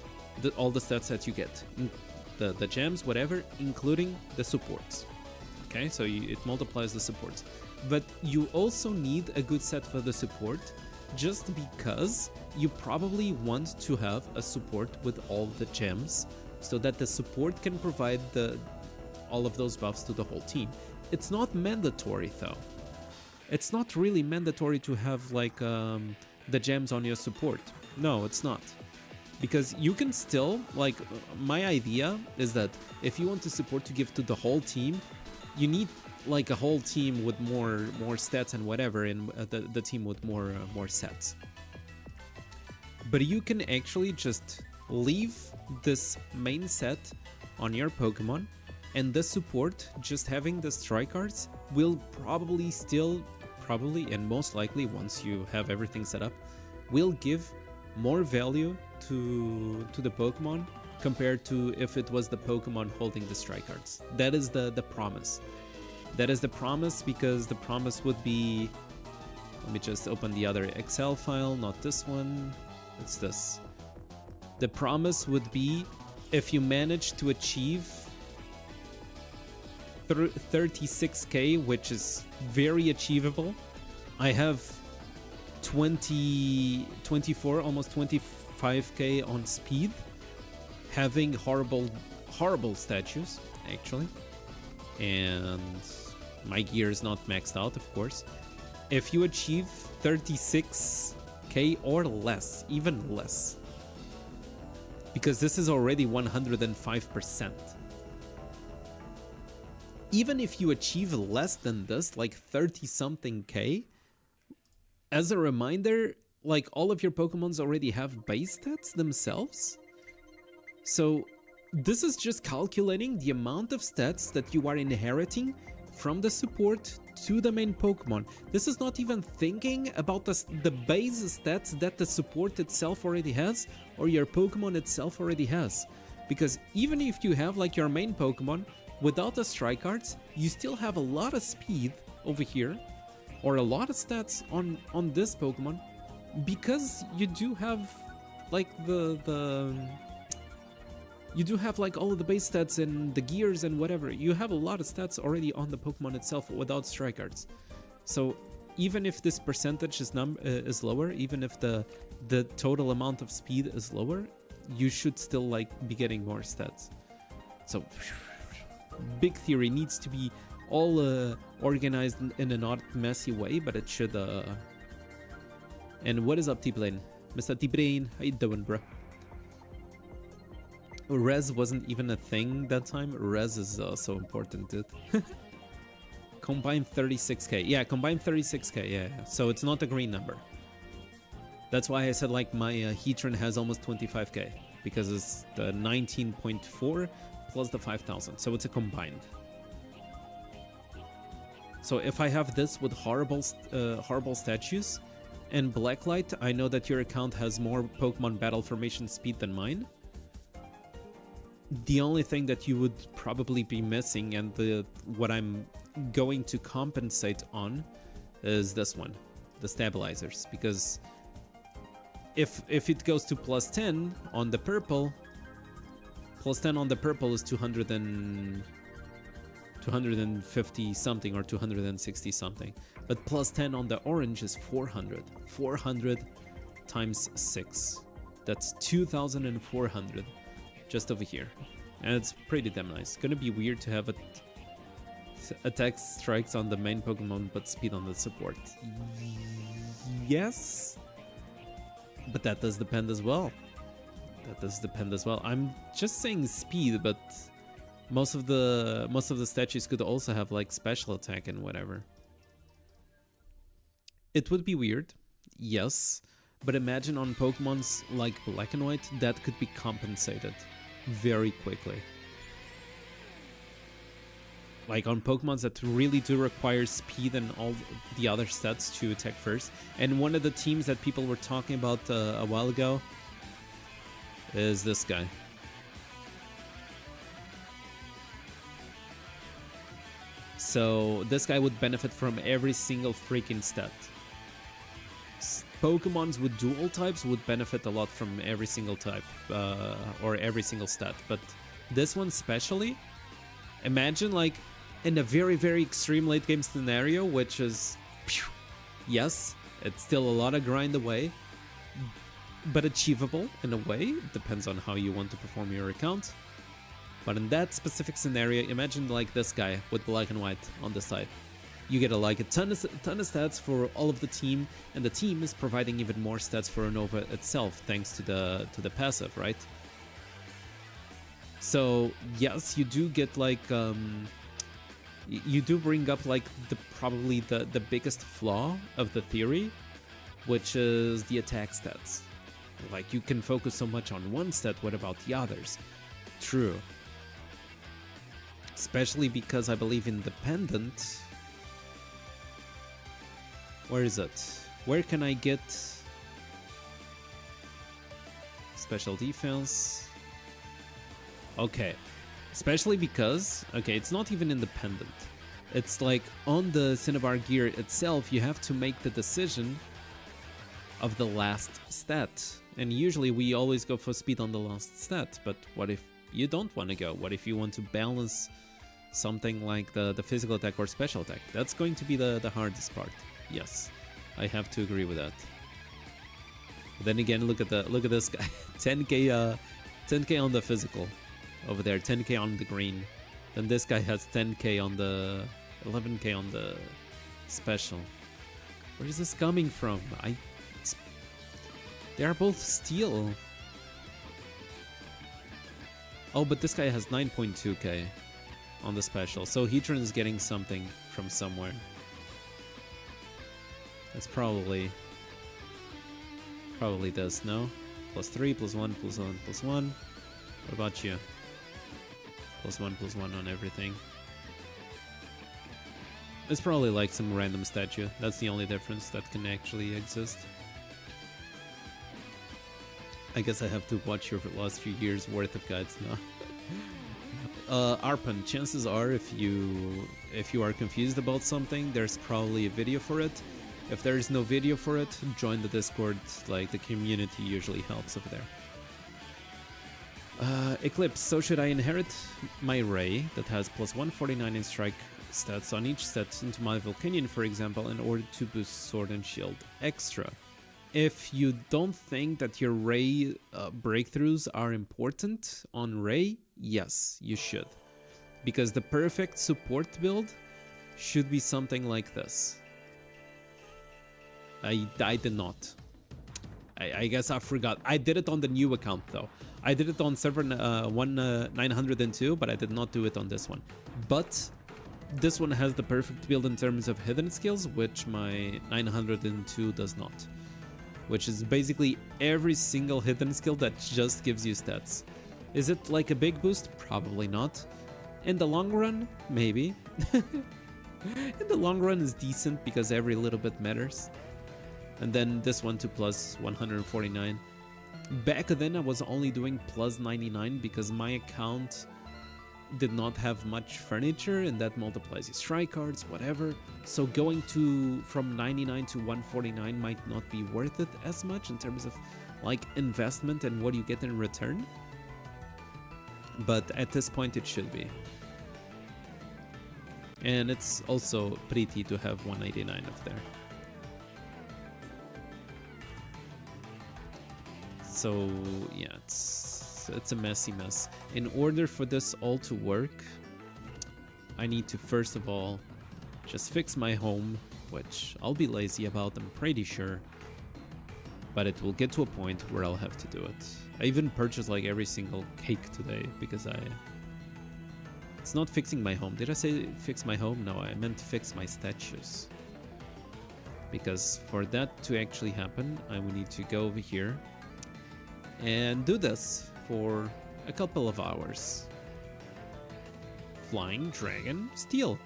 all the stats that you get. The gems, whatever, including the supports. Okay, so it multiplies the supports. But you also need a good set for the support, just because you probably want to have a support with all the gems, so that the support can provide all of those buffs to the whole team. It's not mandatory, though. It's not really mandatory to have like the gems on your support. No, it's not. Because you can still, like, my idea is that if you want the support to give to the whole team, you need like a whole team with more stats and whatever, and the team with more sets. But you can actually just leave this main set on your Pokemon, and the support, just having the strike cards, will probably and most likely, once you have everything set up, will give more value to the Pokemon compared to if it was the Pokemon holding the strike cards. That is the promise. That is the promise, because the promise would be... Let me just open the other Excel file, not this one. It's this. The promise would be if you manage to achieve 36k, which is very achievable. I have 24, almost 25k on speed, having horrible statues actually, and my gear is not maxed out, of course. If you achieve 36k or less, even less, because this is already 105%. Even if you achieve less than this, like 30 something k, as a reminder, like all of your Pokemons already have base stats themselves. So this is just calculating the amount of stats that you are inheriting from the support to the main Pokemon. This is not even thinking about the base stats that the support itself already has or your Pokemon itself already has. Because even if you have like your main Pokemon without the strike cards, you still have a lot of speed over here or a lot of stats on this Pokemon because you do have like you do have like all of the base stats and the gears and whatever. You have a lot of stats already on the Pokemon itself without strike cards. So even if this percentage is lower, even if the total amount of speed is lower, you should still like be getting more stats. So big theory needs to be all organized in a not messy way, but it should. And what is up, T-Plane? Mr. T-Brain, how you doing, bro? Res wasn't even a thing that time. Res is so important, dude. Combined 36k. Yeah, combined 36k. Yeah. So it's not a green number. That's why I said like my Heatran has almost 25k because it's the 19.4 plus the 5,000. So it's a combined. So if I have this with horrible statues and Blacklight, I know that your account has more Pokemon battle formation speed than mine. The only thing that you would probably be missing and what I'm going to compensate on is this one, the stabilizers, because if it goes to plus 10 on the purple, plus 10 on the purple is 250 something or 260 something, but plus 10 on the orange is 400 times 6, that's 2,400 just over here, and it's pretty damn nice. Gonna be weird to have attack strikes on the main Pokemon but speed on the support. Yes, but that does depend as well. I'm just saying speed, but most of the statues could also have like special attack and whatever. It would be weird, yes, but imagine on Pokemons like Black and White that could be compensated very quickly. Like on Pokemons that really do require speed and all the other stats to attack first. And one of the teams that people were talking about a while ago is this guy. So this guy would benefit from every single freaking stat. Pokemons with dual types would benefit a lot from every single type or every single stat, but this one especially, imagine like in a very, very extreme late game scenario, which is, yes, it's still a lot of grind away, but achievable in a way. Depends on how you want to perform your account. But in that specific scenario, imagine like this guy with Black and White on the side. You get like a ton of stats for all of the team, and the team is providing even more stats for Unova itself, thanks to the passive, right? So yes, you do get like you do bring up like probably the biggest flaw of the theory, which is the attack stats. Like you can focus so much on one stat, what about the others? True. Especially because I believe independent. Where is it? Where can I get special defense? Okay, especially because, okay, it's not even independent. It's like on the Cinnabar gear itself, you have to make the decision of the last stat. And usually we always go for speed on the last stat, but what if you don't want to go? What if you want to balance something like the physical attack or special attack? That's going to be the hardest part. Yes, I have to agree with that. But then again, look at this guy. 10k on the physical over there, 10k on the green. Then this guy has 10k on the 11k on the special. Where is this coming from? They are both steel. Oh, but this guy has 9.2k on the special. So Heatran is getting something from somewhere. That's probably Probably this, no? +3, +1, +1, +1. What about you? +1, +1 on everything. It's probably like some random statue. That's the only difference that can actually exist. I guess I have to watch your last few years worth of guides now. Arpan, chances are if you are confused about something, there's probably a video for it. If there is no video for it, join the Discord, like the community usually helps over there. Eclipse, so should I inherit my Ray that has +149 in strike stats on each set into my Volcanion, for example, in order to boost Sword and Shield extra? If you don't think that your Ray breakthroughs are important on Ray, yes, you should. Because the perfect support build should be something like this. I did not. I guess I forgot. I did it on the new account though. I did it on server 902, but I did not do it on this one. But this one has the perfect build in terms of hidden skills, which my 902 does not. Which is basically every single hidden skill that just gives you stats. Is it like a big boost? Probably not. In the long run, maybe. In the long run is decent because every little bit matters. And then this one to +149. Back then I was only doing +99 because my account did not have much furniture and that multiplies your strike cards, whatever. So going from 99 to 149 might not be worth it as much in terms of like investment and what you get in return. But at this point it should be. And it's also pretty to have 189 up there. So yeah, it's a messy mess. In order for this all to work, I need to first of all just fix my home, which I'll be lazy about, I'm pretty sure. But it will get to a point where I'll have to do it. I even purchased like every single cake today because it's not fixing my home. Did I say fix my home? No, I meant fix my statues. Because for that to actually happen, I will need to go over here and do this for a couple of hours. Flying Dragon Steel.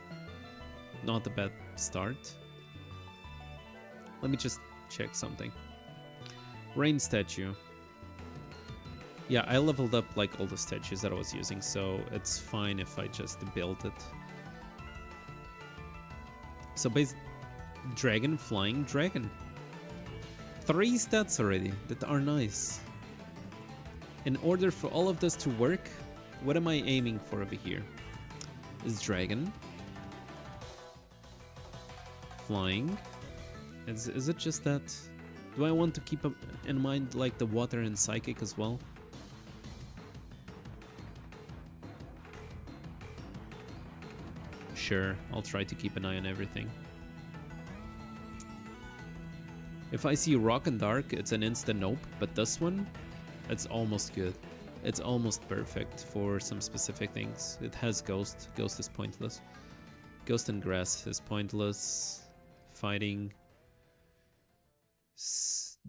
Not a bad start. Let me just check something. Rain statue. Yeah, I leveled up like all the statues that I was using, so it's fine if I just build it. So Dragon, Flying Dragon. 3 stats already that are nice. In order for all of this to work, what am I aiming for over here? Is Dragon. Flying. Is it just that? Do I want to keep in mind like the water and psychic as well? Sure, I'll try to keep an eye on everything. If I see rock and dark, it's an instant nope, but this one, it's almost good. It's almost perfect for some specific things. It has ghost. Ghost is pointless. Ghost and grass is pointless. Fighting.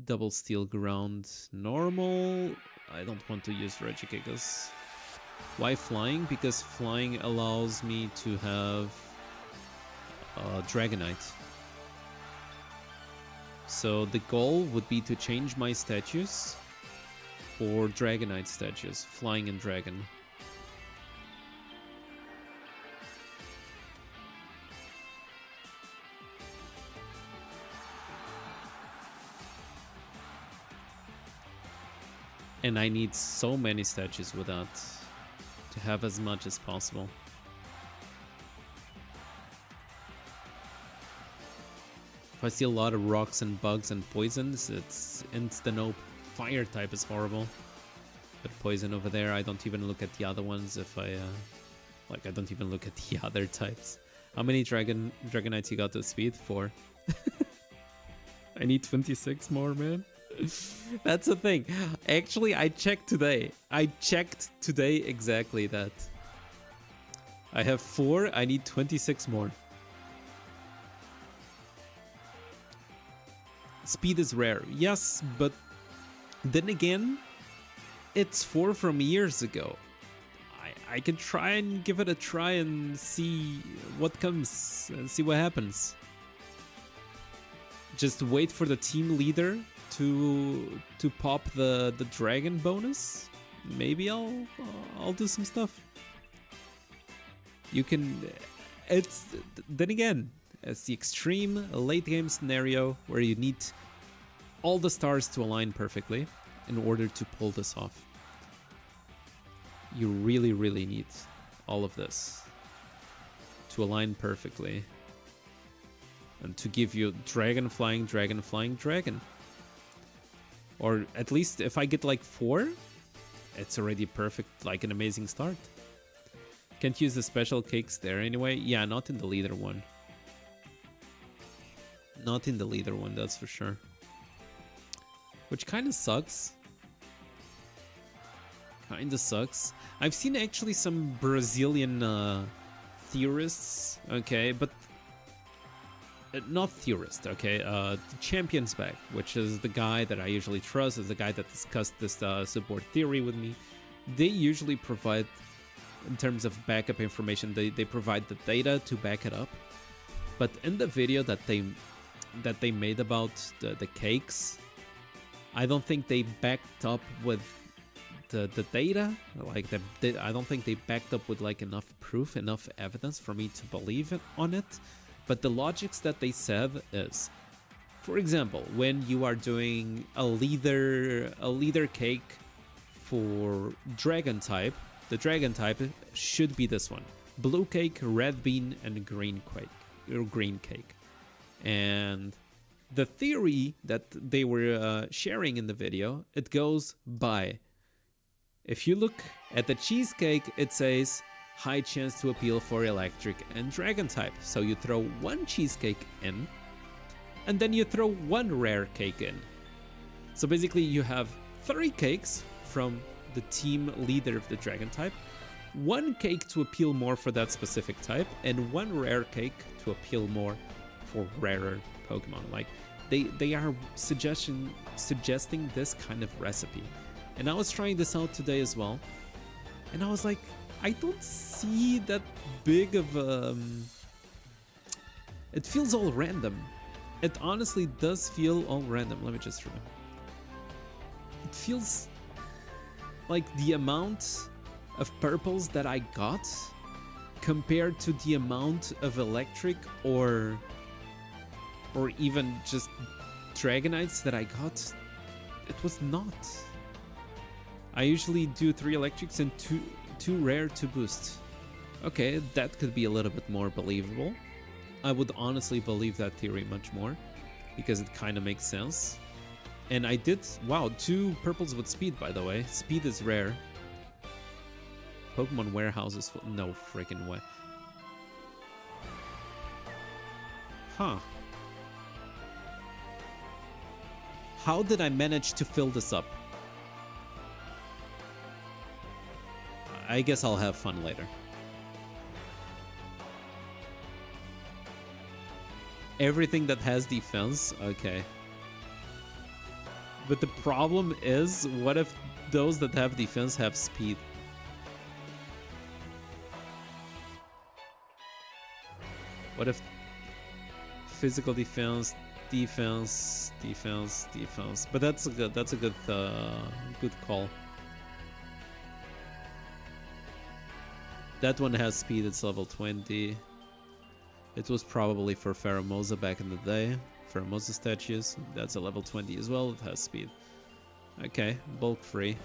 Double steel ground. Normal. I don't want to use Regigigas. Why flying? Because flying allows me to have Dragonite. So the goal would be to change my statues for Dragonite statues, Flying and Dragon. And I need so many statues with that to have as much as possible. If I see a lot of rocks and bugs and poisons, it's instant nope. Fire type is horrible. But poison over there, I don't even look at the other ones if I don't even look at the other types. How many Dragonites you got to speed? 4. I need 26 more, man. That's the thing. Actually, I checked today. Exactly that. I have 4, I need 26 more. Speed is rare. Yes, but Then again, it's 4 from years ago. I can try and give it a try and see what comes and see what happens. Just wait for the team leader to pop the dragon bonus. Maybe I'll do some stuff. You can. It's then again, it's the extreme late game scenario where you need all the stars to align perfectly in order to pull this off. You really, really need all of this to align perfectly and to give you dragon flying, dragon flying, dragon. Or at least if I get like 4, it's already perfect, like an amazing start. Can't use the special cakes there anyway. Yeah, not in the leader one. Not in the leader one, that's for sure. Which kind of sucks. Kinda sucks. I've seen actually some Brazilian theorists, okay, but not theorist, okay, the Champions Back, which is the guy that I usually trust, is the guy that discussed this support theory with me. They usually provide, in terms of backup information, they provide the data to back it up. But in the video that they made about the cakes, I don't think they backed up with the data. Like I don't think they backed up with like enough proof, enough evidence for me to believe on it. But the logics that they said is, for example, when you are doing a leader cake for dragon type, the dragon type should be this one: blue cake, red bean, and green cake. And the theory that they were sharing in the video, it goes by, if you look at the cheesecake, it says high chance to appeal for electric and dragon type. So you throw 1 cheesecake in, and then you throw 1 rare cake in. So basically you have 3 cakes from the team leader of the dragon type, 1 cake to appeal more for that specific type, and 1 rare cake to appeal more for rarer Pokemon. Like they are suggesting this kind of recipe. And I was trying this out today as well, and I was like, I don't see that big of a... It feels all random. It honestly does feel all random. Let me just remember. It feels like the amount of purples that I got compared to the amount of electric or even just Dragonites that I got, it was not. I usually do 3 electrics and 2 rare to boost. Okay, that could be a little bit more believable. I would honestly believe that theory much more, because it kind of makes sense. And I did, wow, 2 purples with speed, by the way. Speed is rare. Pokemon warehouse is full, no freaking way. Huh. How did I manage to fill this up? I guess I'll have fun later. Everything that has defense? Okay. But the problem is, what if those that have defense have speed? What if physical defense, defense? But that's a good call. That one has speed, it's level 20. It was probably for Pheromosa back in the day. Pheromosa statues, that's a level 20 as well, it has speed. Okay, bulk free.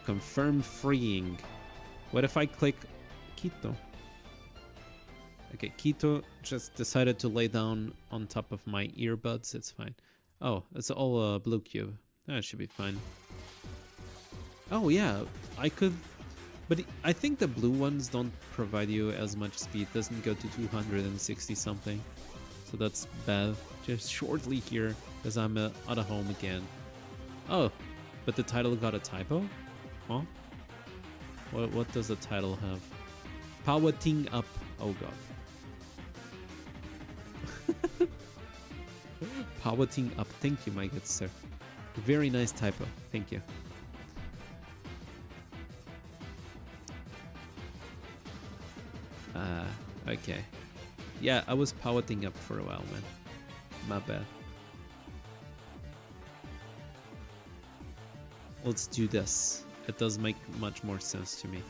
Confirm freeing. What if I click Quito? Okay, Quito just decided to lay down on top of my earbuds. It's fine. Oh, it's all blue cube. That should be fine. Oh yeah, I could... But I think the blue ones don't provide you as much speed. It doesn't go to 260 something. So that's bad. Just shortly here, because I'm out of home again. Oh, but the title got a typo? Huh? What does the title have? Powering up. Oh god. Powering up. Thank you, my good sir. Very nice typo. Thank you. Okay. Yeah, I was powering up for a while, man. My bad. Let's do this. It does make much more sense to me.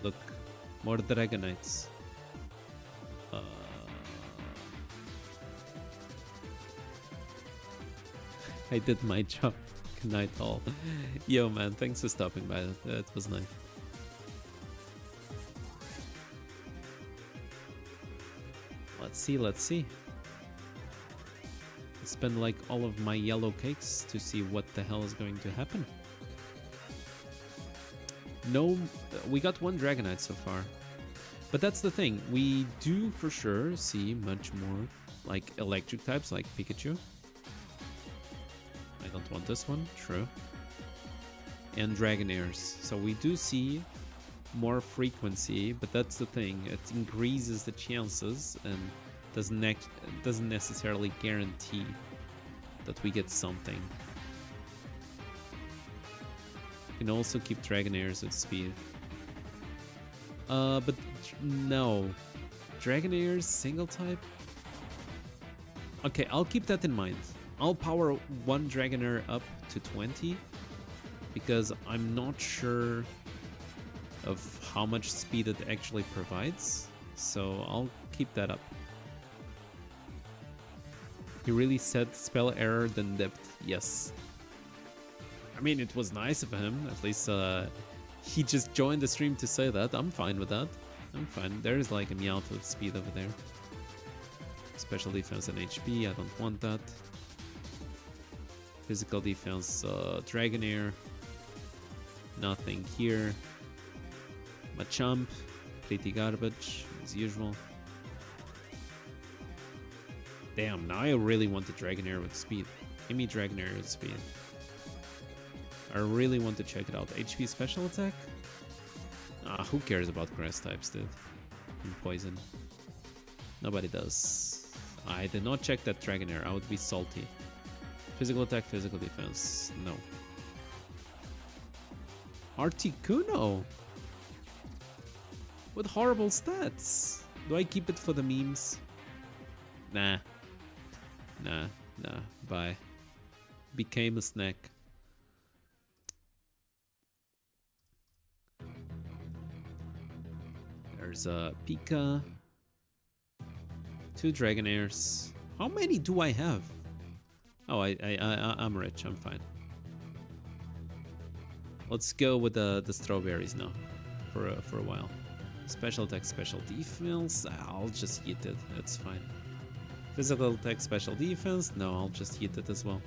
Look, more Dragonites. I did my job. Good night, all. Yo, man, thanks for stopping by. That was nice. Let's see. Spend like all of my yellow cakes to see what the hell is going to happen. No, we got one Dragonite so far. But that's the thing, we do for sure see much more like electric types like Pikachu. I don't want this one, true. And Dragonairs. So we do see more frequency, but that's the thing, it increases the chances and doesn't necessarily guarantee that we get something. You can also keep Dragonairs at speed. But no. Dragonairs single type? Okay, I'll keep that in mind. I'll power one Dragonair up to 20 because I'm not sure of how much speed it actually provides. So I'll keep that up. He really said spell error than depth. Yes. I mean, it was nice of him. At least he just joined the stream to say that. I'm fine with that. I'm fine. There's like a Mewtwo speed over there. Special defense and HP. I don't want that. Physical defense, Dragonair. Nothing here. Machamp. Pretty garbage, as usual. Damn, now I really want the Dragonair with speed. Give me Dragonair with speed. I really want to check it out. HP special attack? Ah, who cares about grass types, dude? And poison. Nobody does. I did not check that Dragonair. I would be salty. Physical attack, physical defense. No. Articuno! With horrible stats. Do I keep it for the memes? Nah. Nah. Bye. Became a snack. There's a Pika. 2 Dragonairs. How many do I have? Oh, I'm rich. I'm fine. Let's go with the strawberries now for a while. Special attack, special defense. I'll just hit it. It's fine. Physical attack, special defense. No, I'll just hit it as well.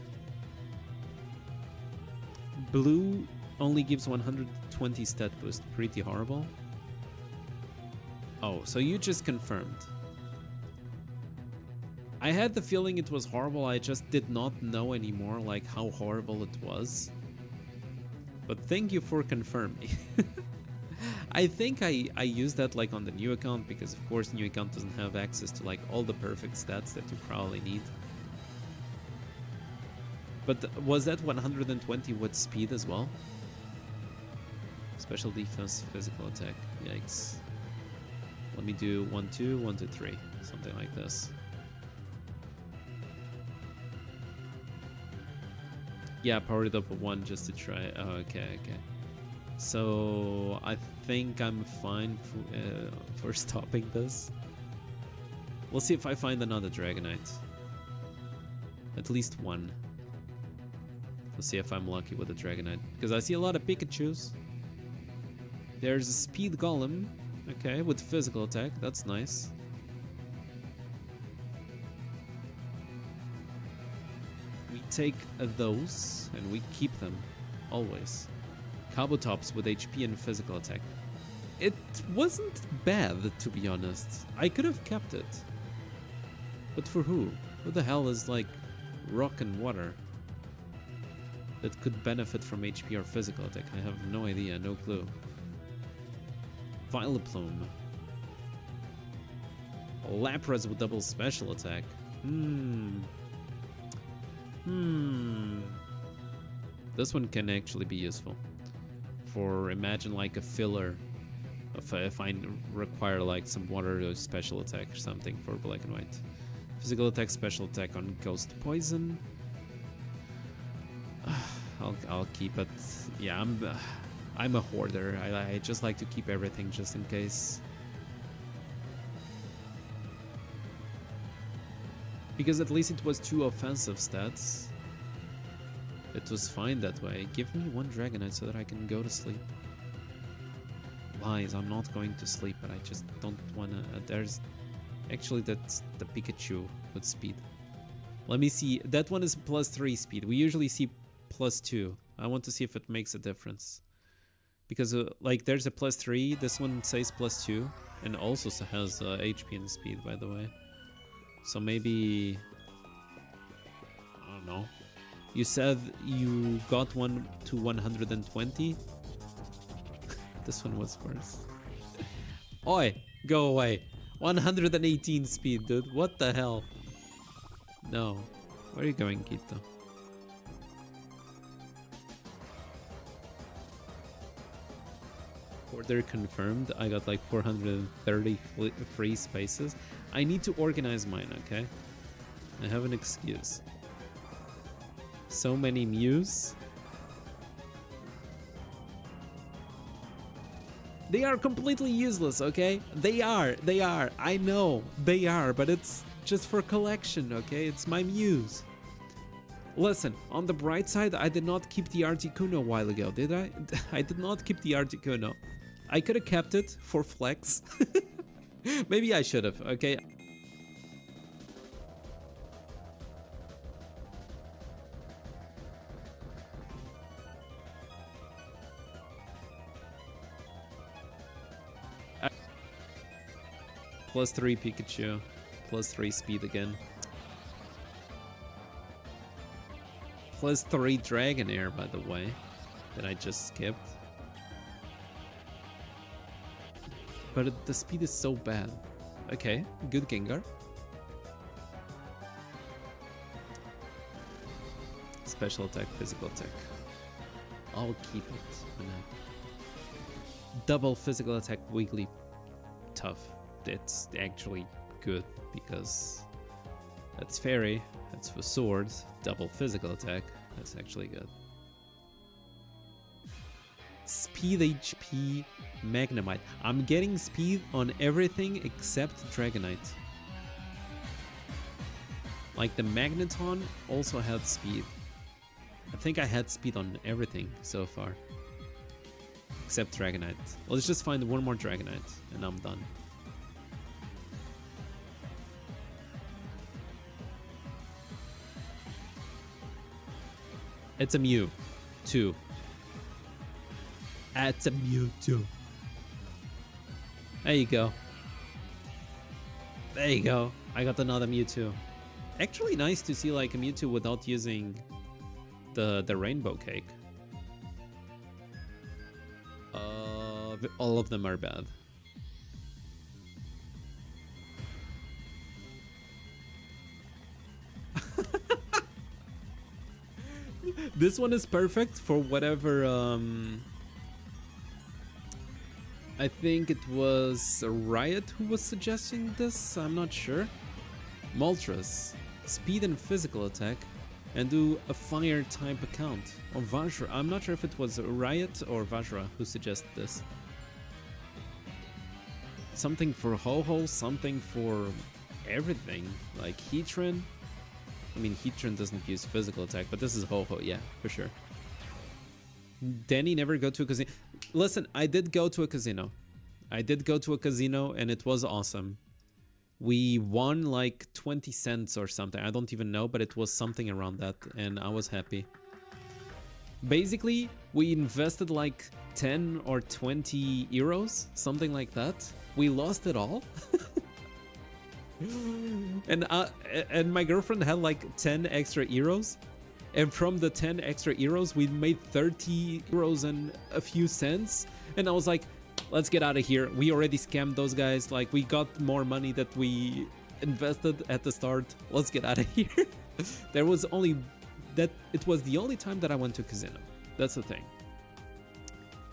Blue only gives 120 stat boost. Pretty horrible. Oh, so you just confirmed. I had the feeling it was horrible. I just did not know anymore like how horrible it was. But thank you for confirming. I think I used that like on the new account because of course new account doesn't have access to like all the perfect stats that you probably need. But was that 120 with speed as well? Special defense, physical attack. Yikes. Let me do 1, 2, 1, 2, 3. Something like this. Yeah, powered it up a 1 just to try. Oh, okay. So I think I'm fine for stopping this. We'll see if I find another Dragonite. At least one. We'll see if I'm lucky with a Dragonite. Because I see a lot of Pikachus. There's a Speed Golem. Okay, with physical attack. That's nice. We take those and we keep them. Always. Kabutops with HP and physical attack. It wasn't bad, to be honest. I could have kept it. But for who? Who the hell is like rock and water? that could benefit from HP or physical attack? I have no idea, no clue. Vileplume. Lapras with double special attack. This one can actually be useful. For imagine like a filler. If I require like some water or special attack or something for black and white. Physical attack, special attack on ghost poison. I'll keep it. Yeah, I'm a hoarder. I just like to keep everything just in case. Because at least it was 2 offensive stats. It was fine that way. Give me 1 Dragonite so that I can go to sleep. Lies, I'm not going to sleep, but I just don't wanna... there's... Actually, that's the Pikachu with speed. Let me see. That one is +3 speed. We usually see +2. I want to see if it makes a difference. Because, like, there's a +3. This one says +2. And also has HP and speed, by the way. So maybe... I don't know. You said you got one to 120? This one was worse. Oi! Go away! 118 speed, dude. What the hell? No. Where are you going, Kito? Order confirmed. I got like 430 free spaces. I need to organize mine, okay? I have an excuse. So many Mews. They are completely useless, okay? They are. I know, they are, but it's just for collection, okay? It's my Mews. Listen, on the bright side, I did not keep the Articuno a while ago, did I? I did not keep the Articuno. I could have kept it for flex. Maybe I should have, okay? +3 Pikachu, +3 speed again. +3 Dragonair, by the way, that I just skipped. But the speed is so bad. Okay, good Gengar. Special attack, physical attack. I'll keep it. Double physical attack, weekly. Tough. It's actually good because that's fairy, that's for sword, double physical attack. That's actually good. Speed HP Magnemite. I'm getting speed on everything except Dragonite. Like the Magneton also had speed. I think I had speed on everything so far. Except Dragonite. Let's just find one more Dragonite and I'm done. It's a Mewtwo. It's a Mewtwo. There you go. There you go. I got another Mewtwo. Actually nice to see like a Mewtwo without using the rainbow cake. All of them are bad. This one is perfect for whatever, I think it was Riot who was suggesting this, I'm not sure. Moltres, speed and physical attack, and do a fire type account. Or Vajra, I'm not sure if it was Riot or Vajra who suggested this. Something for Ho-Ho, something for everything, like Heatran. I mean, Heatran doesn't use physical attack, but this is Ho-Ho, yeah, for sure. Danny never go to a casino. Listen, I did go to a casino. I did go to a casino and it was awesome. We won like 20 cents or something. I don't even know, but it was something around that and I was happy. Basically, we invested like 10 or 20 euros, something like that. We lost it all. And my girlfriend had like 10 extra euros And from the 10 extra euros, we made 30 euros and a few cents. And I was like, let's get out of here. We already scammed those guys. Like, we got more money that we invested at the start. Let's get out of here. There was only that, it was the only time that I went to casino. That's the thing.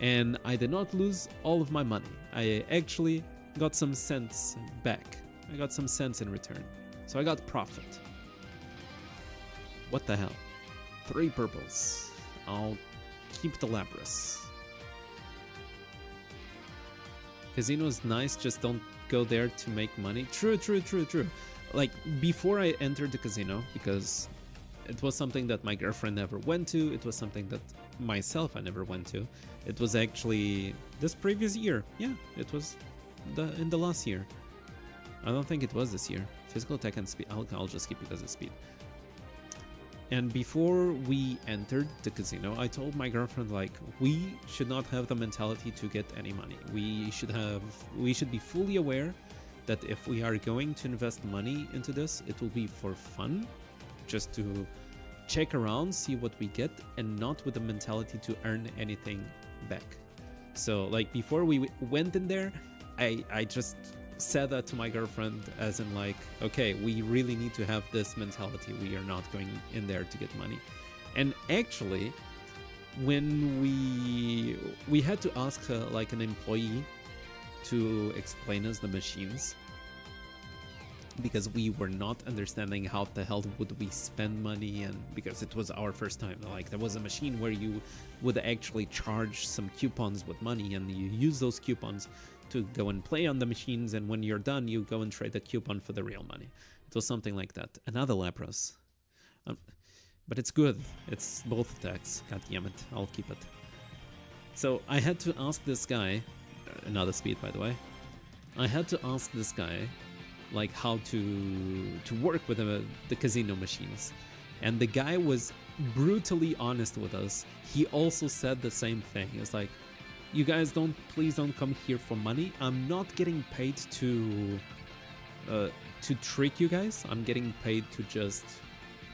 And I did not lose all of my money. I actually got some cents back. I got some cents in return. So I got profit. What the hell? 3 purples. I'll keep the Lapras. Casino is nice, just don't go there to make money. True. Like, before I entered the casino, because it was something that my girlfriend never went to, it was something that myself I never went to. It was actually this previous year. Yeah, it was in the last year. I don't think it was this year. Physical attack and speed. I'll just keep it as a speed. And before we entered the casino, I told my girlfriend, like, we should not have the mentality to get any money. We should be fully aware that if we are going to invest money into this, it will be for fun, just to check around, see what we get, and not with the mentality to earn anything back. So, like, before we went in there, I just said that to my girlfriend, as in, like, okay, we really need to have this mentality. We are not going in there to get money. And actually, when we had to ask like an employee to explain us the machines, because we were not understanding how the hell would we spend money, and because it was our first time. Like, there was a machine where you would actually charge some coupons with money, and you use those coupons to go and play on the machines, and when you're done, you go and trade the coupon for the real money. It was something like that. Another Lapras. But it's good. It's both attacks. God damn it. I'll keep it. So I had to ask this guy, another speed by the way, I had to ask this guy like how to work with the casino machines. And the guy was brutally honest with us. He also said the same thing. It's like, you guys please don't come here for money. I'm not getting paid to trick you guys. I'm getting paid to just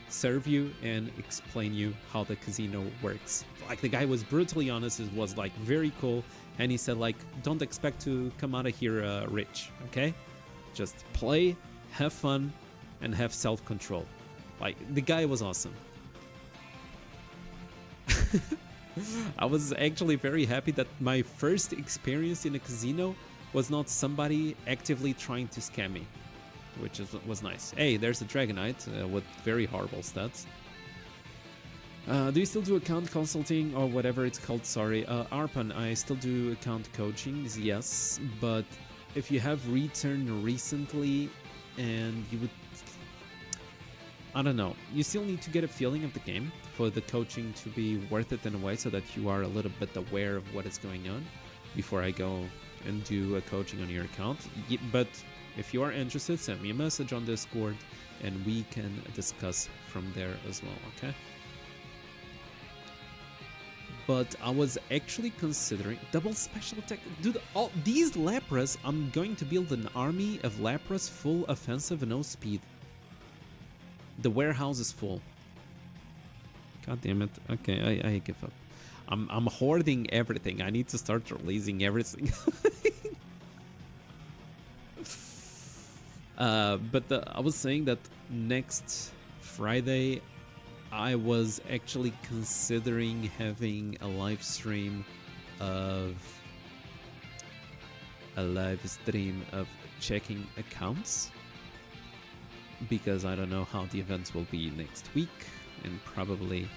serve you and explain you how the casino works. Like, the guy was brutally honest. It was like very cool. And he said, like, don't expect to come out of here rich, okay? Just play, have fun, and have self-control. Like, the guy was awesome. I was actually very happy that my first experience in a casino was not somebody actively trying to scam me, which was nice. Hey, there's a Dragonite with very horrible stats. Do you still do account consulting or whatever it's called? Sorry, Arpan, I still do account coaching, yes, but if you have returned recently and you would, I don't know, you still need to get a feeling of the game for the coaching to be worth it in a way, so that you are a little bit aware of what is going on before I go and do a coaching on your account. But if you are interested, send me a message on Discord and we can discuss from there as well, okay? But I was actually considering double special attack. Dude, all these Lapras, I'm going to build an army of Lapras, full offensive and no speed. The warehouse is full. God damn it. Okay, I give up. I'm hoarding everything. I need to start releasing everything. But I was saying that next Friday I was actually considering having a live stream of checking accounts, because I don't know how the events will be next week, and probably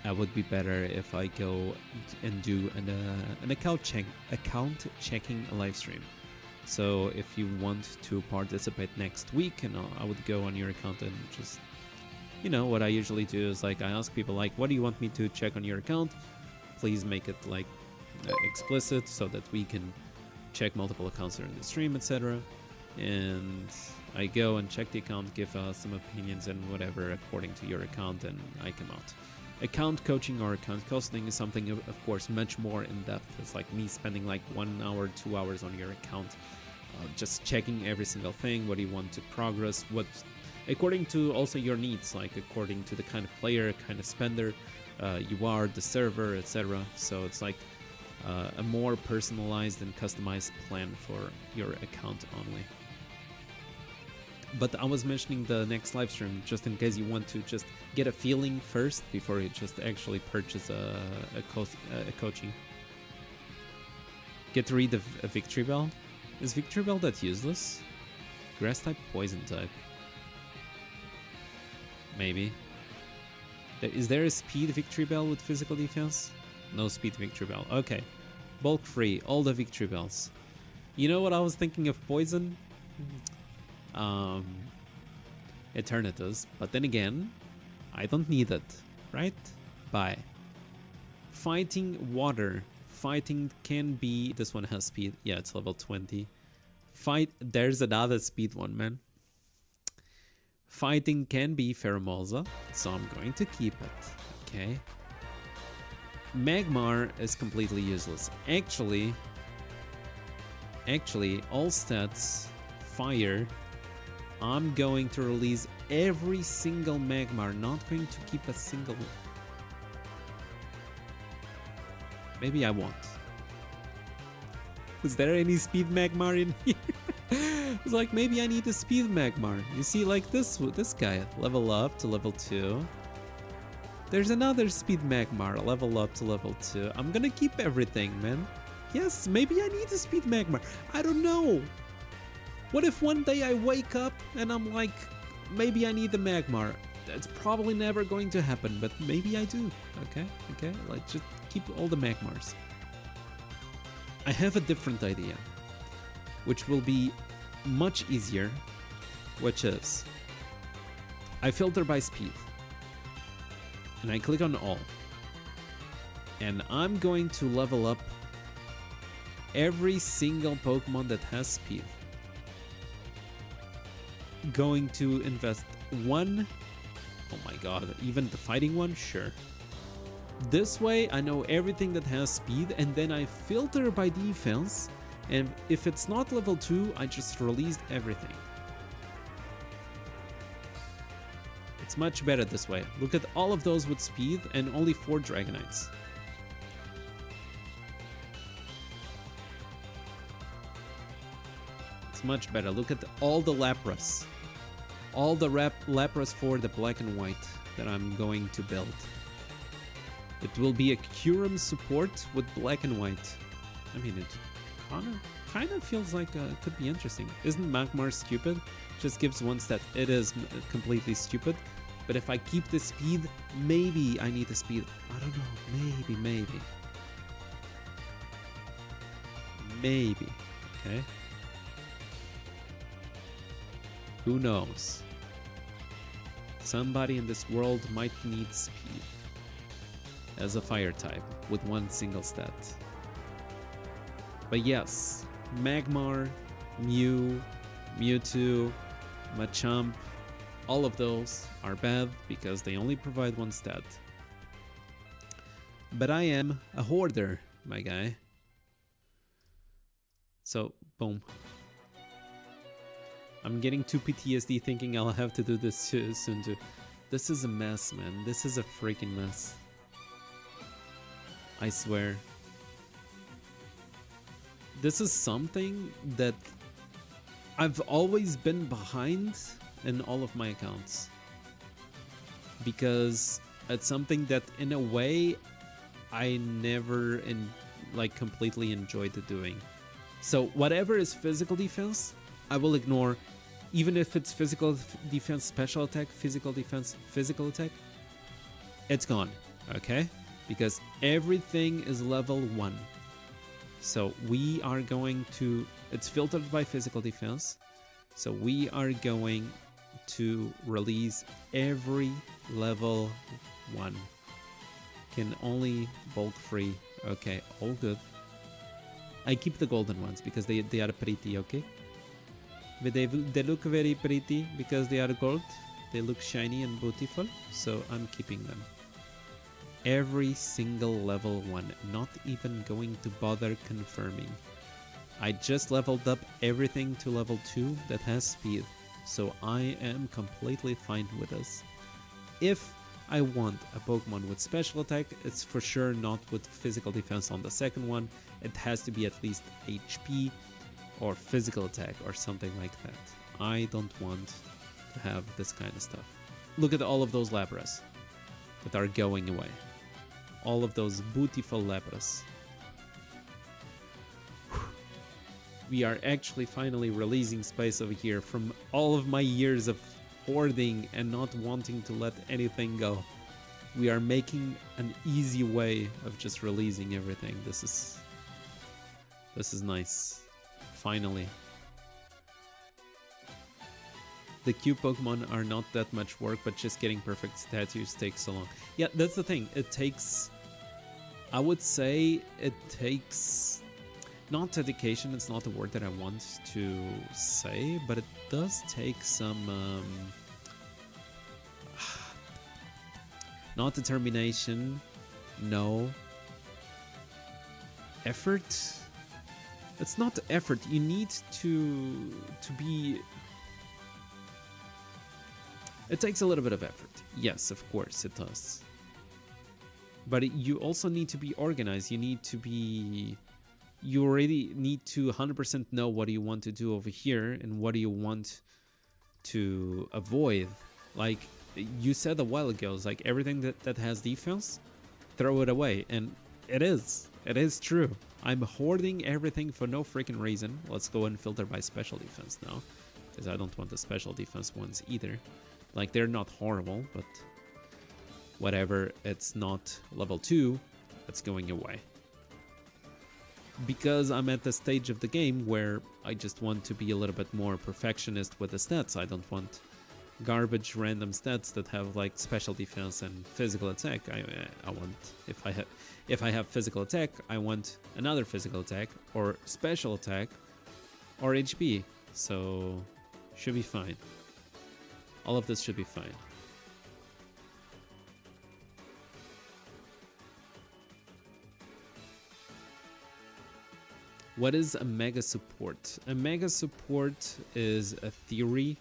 it would be better if I go and do an account checking live stream. So if you want to participate next week, and I would go on your account and just, you know, what I usually do is, like, I ask people, like, what do you want me to check on your account? Please make it like explicit so that we can check multiple accounts during the stream, etc. And I go and check the account, give some opinions and whatever according to your account, and I come out. Account coaching or account costing is something, of course, much more in depth. It's like me spending like 1 hour, 2 hours on your account, just checking every single thing. What do you want to progress? according to also your needs, like according to the kind of player, kind of spender you are, the server, etc. So it's like a more personalized and customized plan for your account only. But I was mentioning the next live stream just in case you want to just get a feeling first before you just actually purchase a coaching. Get rid of a Victory Bell. Is Victory Bell that useless? Grass type, poison type. Maybe. Is there a speed Victory Bell with physical defense? No speed Victory Bell. Okay. Bulk free, all the Victory Bells. You know what I was thinking of poison? Eternatus, but then again, I don't need it, right? Bye. Fighting water. Fighting can be... This one has speed. Yeah, it's level 20. There's another speed one, man. Fighting can be Pheromosa, so I'm going to keep it. Okay. Magmar is completely useless. Actually, all stats fire. I'm going to release every single Magmar, not going to keep a single... Maybe I won't. Is there any speed Magmar in here? It's like, maybe I need a speed Magmar. You see, like this guy, level up to level 2. There's another speed Magmar, level up to level 2. I'm gonna keep everything, man. Yes, maybe I need a speed Magmar. I don't know. What if one day I wake up and I'm like, maybe I need the Magmar? That's probably never going to happen, but maybe I do. Okay, let's just keep all the Magmars. I have a different idea, which will be much easier, which is, I filter by speed, and I click on all, and I'm going to level up every single Pokemon that has speed. Going to invest one. Oh my god, even the fighting one? Sure. This way I know everything that has speed, and then I filter by defense, and if it's not level 2, I just released everything. It's much better this way. Look at all of those with speed and only 4 Dragonites. It's much better. Look at all the Lapras. All the Lapras for the black and white that I'm going to build. It will be a Kyurem support with black and white. I mean, it kind of feels like it could be interesting. Isn't Magmar stupid? Just gives one stat. It is completely stupid. But if I keep the speed, maybe I need the speed. I don't know. Maybe. Okay. Who knows? Somebody in this world might need speed as a fire type with one single stat. But yes, Magmar, Mewtwo, Machamp, all of those are bad because they only provide one stat. But I am a hoarder, my guy. So, boom. I'm getting too PTSD thinking I'll have to do this soon too. This is a mess, man. This is a freaking mess. I swear. This is something that I've always been behind in all of my accounts. Because it's something that in a way I never completely enjoyed doing. So whatever is physical defense, I will ignore. Even if it's physical defense, special attack, physical defense, physical attack, it's gone, okay? Because everything is level 1. So we are going to... It's filtered by physical defense. So we are going to release every level 1. Can only bulk free. Okay, all good. I keep the golden ones because they are pretty, okay? But they look very pretty because they are gold. They look shiny and beautiful, so I'm keeping them. Every single level 1, not even going to bother confirming. I just leveled up everything to level 2 that has speed. So I am completely fine with this. If I want a Pokemon with special attack, it's for sure not with physical defense on the second one. It has to be at least HP or physical attack or something like that. I don't want to have this kind of stuff. Look at all of those Lapras that are going away. All of those beautiful Lapras. We are actually finally releasing space over here from all of my years of hoarding and not wanting to let anything go. We are making an easy way of just releasing everything. This is nice. Finally. The Q Pokemon are not that much work, but just getting perfect statues takes so long. Yeah, that's the thing. It takes... I would say it takes... Not dedication, it's not a word that I want to say, but it does take some... not determination, no. Effort? It's not effort, you need to be... It takes a little bit of effort. Yes, of course it does. But you also need to be organized. You need to be... You already need to 100% know what do you want to do over here and what do you want to avoid. Like you said a while ago, it's like everything that has defense, throw it away. And it is true. I'm hoarding everything for no freaking reason. Let's go and filter by special defense now, because I don't want the special defense ones either. Like, they're not horrible, but whatever, it's not level 2, it's going away. Because I'm at the stage of the game where I just want to be a little bit more perfectionist with the stats. I don't want garbage random stats that have like special defense and physical attack. I want, if I have physical attack, I want another physical attack or special attack or HP. So should be fine. All of this should be fine. What is a mega support? A mega support is a theory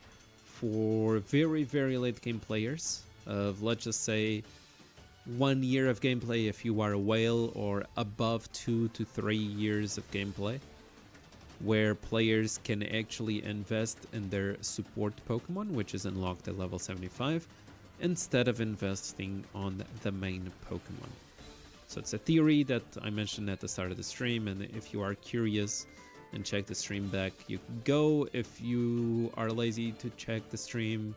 for very, very late game players of, let's just say, 1 year of gameplay if you are a whale, or above 2 to 3 years of gameplay, where players can actually invest in their support Pokemon, which is unlocked at level 75, instead of investing on the main Pokemon. So it's a theory that I mentioned at the start of the stream, and if you are curious and check the stream back, you can go. If you are lazy to check the stream,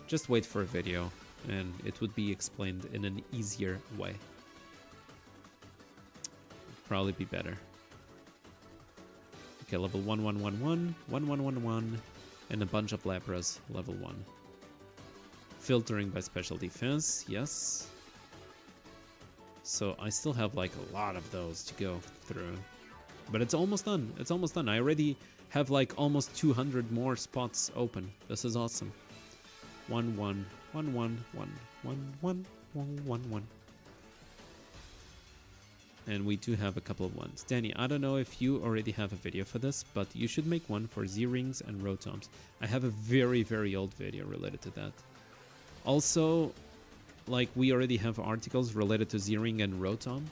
just wait for a video, and it would be explained in an easier way. Probably be better. Okay, level 1111, 1111, and a bunch of Lapras, level 1. Filtering by special defense, yes. So I still have like a lot of those to go through. But it's almost done. It's almost done. I already have like almost 200 more spots open. This is awesome. 1 1 1 1 1 1 1 1 1 1. And we do have a couple of ones. Danny, I don't know if you already have a video for this, but you should make one for Z-Rings and Rotoms. I have a very, very old video related to that. Also, like, we already have articles related to Z-Ring and Rotom.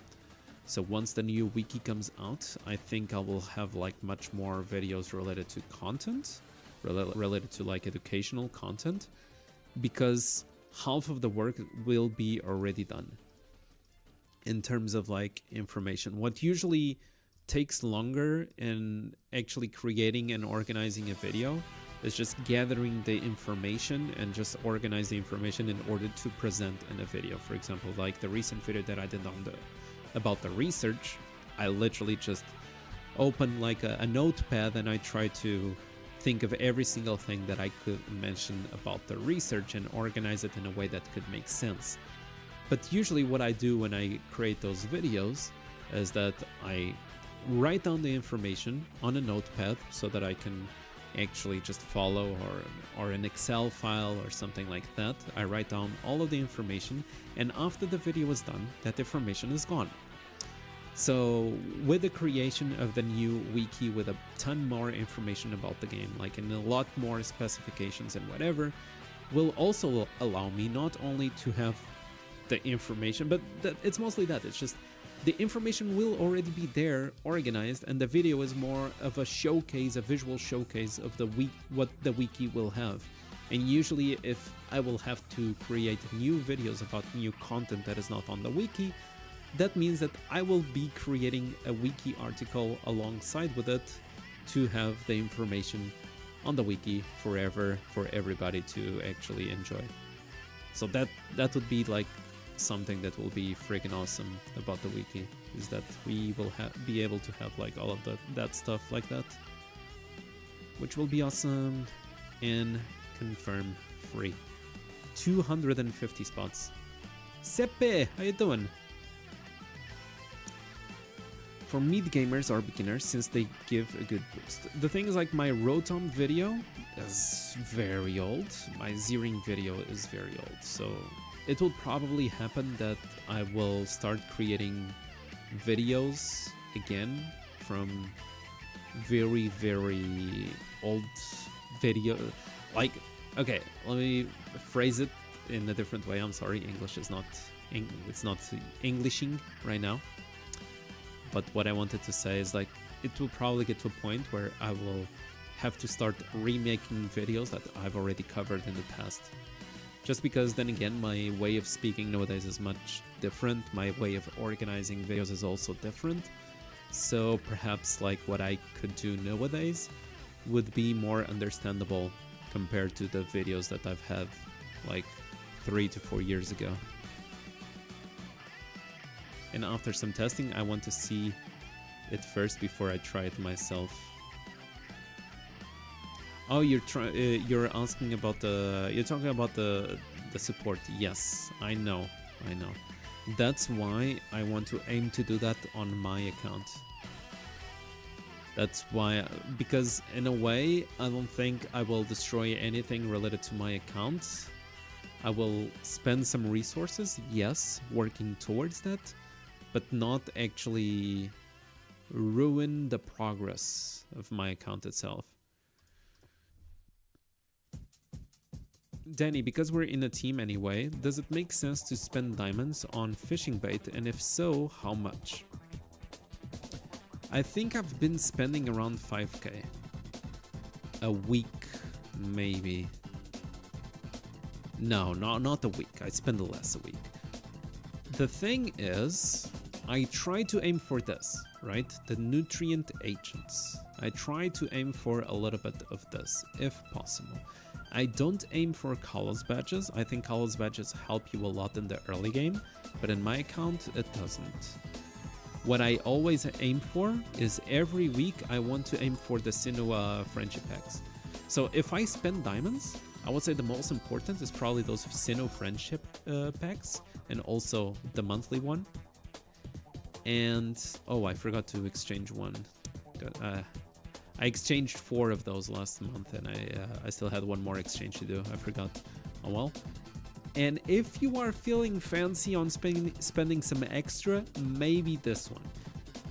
So once the new wiki comes out, I think I will have like much more videos related to content, related to like educational content, because half of the work will be already done in terms of like information. What usually takes longer in actually creating and organizing a video is just gathering the information and just organize the information in order to present in a video. For example, like the recent video that I did on about the research, I literally just opened like a notepad and I tried to think of every single thing that I could mention about the research and organize it in a way that could make sense. But usually what I do when I create those videos is that I write down the information on a notepad so that I can actually just follow, or an Excel file or something like that. I write down all of the information, and after the video is done, that information is gone. So with the creation of the new wiki with a ton more information about the game, like and a lot more specifications and whatever, will also allow me not only to have the information, but it's mostly that, it's just the information will already be there organized, and the video is more of a showcase, a visual showcase of the what the wiki will have. And usually if I will have to create new videos about new content that is not on the wiki, that means that I will be creating a wiki article alongside with it to have the information on the wiki forever for everybody to actually enjoy. So that would be like something that will be freaking awesome about the wiki, is that we will be able to have like all of that stuff like that, which will be awesome and confirm free. 250 spots. Sepe, how you doing? For mid gamers or beginners, since they give a good boost. The thing is, like, my Rotom video is very old, my Zeering video is very old, so it will probably happen that I will start creating videos again from very, very old video. Like, okay, let me phrase it in a different way. I'm sorry, English is not, it's not Englishing right now. But what I wanted to say is, like, it will probably get to a point where I will have to start remaking videos that I've already covered in the past. Just because then again, my way of speaking nowadays is much different. My way of organizing videos is also different. So perhaps like what I could do nowadays would be more understandable compared to the videos that I've had like 3 to 4 years ago. And after some testing, I want to see it first before I try it myself. Oh, you're asking about you're talking about the support. Yes, I know. That's why I want to aim to do that on my account. That's why, because in a way, I don't think I will destroy anything related to my account. I will spend some resources, yes, working towards that, but not actually ruin the progress of my account itself. Danny, because we're in a team anyway, does it make sense to spend diamonds on fishing bait, and if so, how much? I think I've been spending around 5k a week, maybe. No, not a week. I spend less a week. The thing is, I try to aim for this, right? The nutrient agents. I try to aim for a little bit of this, if possible. I don't aim for Kalos badges. I think Kalos badges help you a lot in the early game, but in my account, it doesn't. What I always aim for is every week I want to aim for the Sinnoh friendship packs. So if I spend diamonds, I would say the most important is probably those Sinnoh friendship packs, and also the monthly one. And oh, I forgot to exchange one. I exchanged 4 of those last month, and I still had one more exchange to do. I forgot. Oh well. And if you are feeling fancy on spending some extra, maybe this one.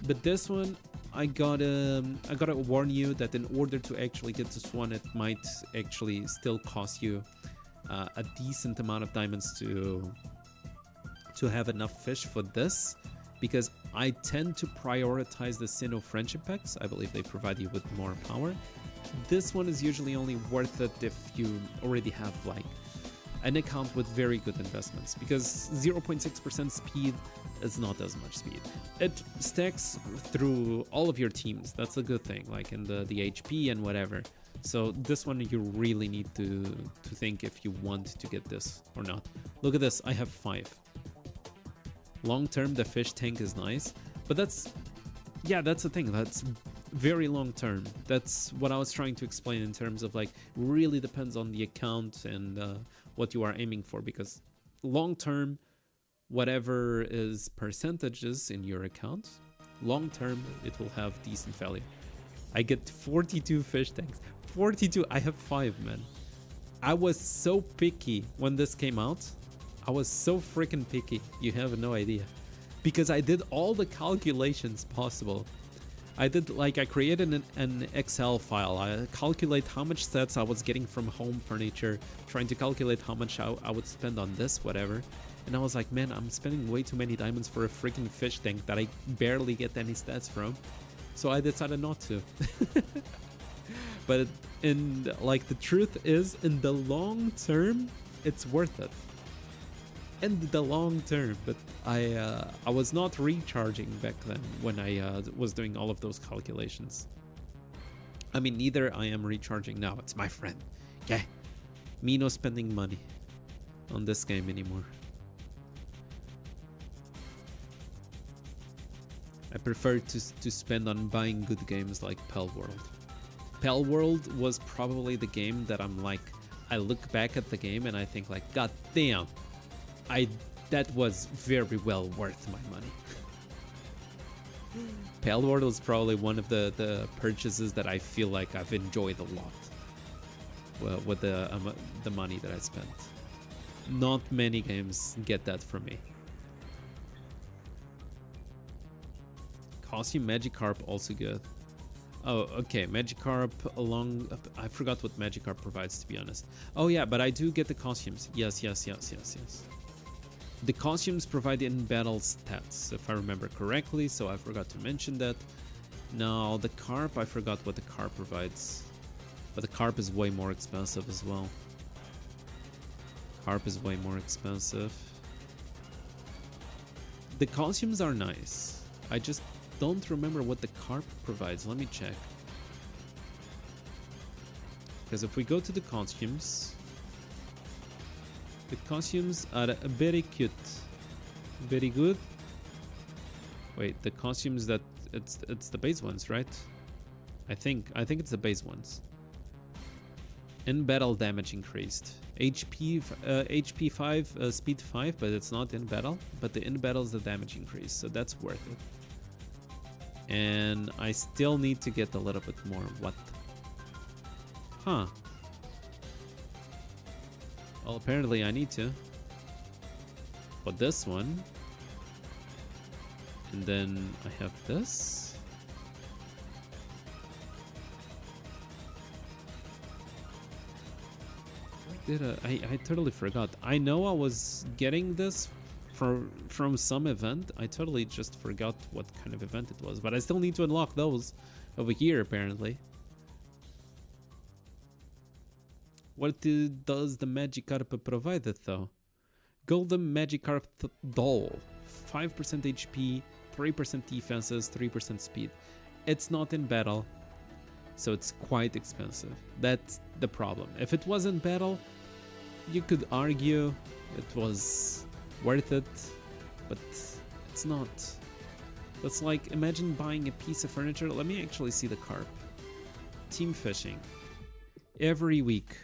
But this one, I gotta warn you that in order to actually get this one, it might actually still cost you a decent amount of diamonds to have enough fish for this, because I tend to prioritize the Sinnoh friendship packs. I believe they provide you with more power. This one is usually only worth it if you already have like an account with very good investments, because 0.6% speed is not as much speed. It stacks through all of your teams. That's a good thing, like in the HP and whatever. So this one you really need to think if you want to get this or not. Look at this, I have 5. Long term, the fish tank is nice, but that's the thing. That's very long term. That's what I was trying to explain in terms of like really depends on the account and what you are aiming for, because long term, whatever is percentages in your account, long term it will have decent value. I get 42 fish tanks. 42. I have 5, man. I was so picky when this came out. I was so freaking picky, you have no idea. because I did all the calculations possible. I created an Excel file. I calculate how much sets I was getting from home furniture, trying to calculate how much I would spend on this, whatever. And I was like, man, I'm spending way too many diamonds for a freaking fish tank that I barely get any stats from. So I decided not to. But the truth is, in the long term, it's worth it. In the long term, but I was not recharging back then when I was doing all of those calculations. I mean, neither I am recharging now. It's my friend. Okay, me no spending money on this game anymore. I prefer to spend on buying good games like Pell World. Pell World was probably the game that I'm like, I look back at the game and I think like, god damn, that was very well worth my money. Pell World was probably one of the purchases that I feel like I've enjoyed a lot with the money that I spent. Not many games get that from me. Costume Magikarp also good. Oh, okay, Magikarp along... I forgot what Magikarp provides, to be honest. Oh yeah, but I do get the costumes. Yes. The costumes provide in-battle stats, if I remember correctly, so I forgot to mention that. Now, the Carp, I forgot what the Carp provides. But the Carp is way more expensive as well. Carp is way more expensive. The costumes are nice. I just don't remember what the Carp provides. Let me check. Because if we go to the costumes are very cute. Very good. Wait, the costumes that it's the base ones, right? I think it's the base ones. In battle damage increased. HP 5, speed 5, but it's not in battle. But the in battle is the damage increase, so that's worth it. And I still need to get a little bit more. What? Huh. Well, apparently I need to. For this one. And then I have this. I totally forgot. I know I was getting this from some event. I totally just forgot what kind of event it was, but I still need to unlock those over here apparently. What does the Magikarp provide though? Golden Magikarp doll, 5% HP, 3% defenses, 3% speed. It's not in battle, so it's quite expensive. That's the problem. If it was in battle, you could argue it was worth it, but it's not. That's like, imagine buying a piece of furniture. Let me actually see the carp. Team fishing. Every week.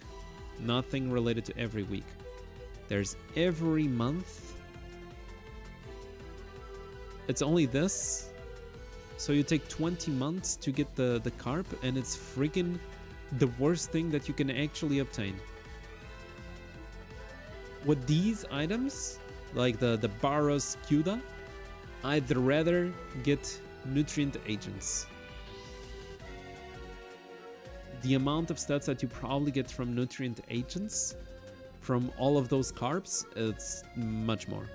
Nothing related to every week. There's every month. It's only this. So you take 20 months to get the carp, and it's freaking the worst thing that you can actually obtain. With these items, like the Baros Cuda, I'd rather get nutrient agents. The amount of stats that you probably get from nutrient agents, from all of those carps, it's much more.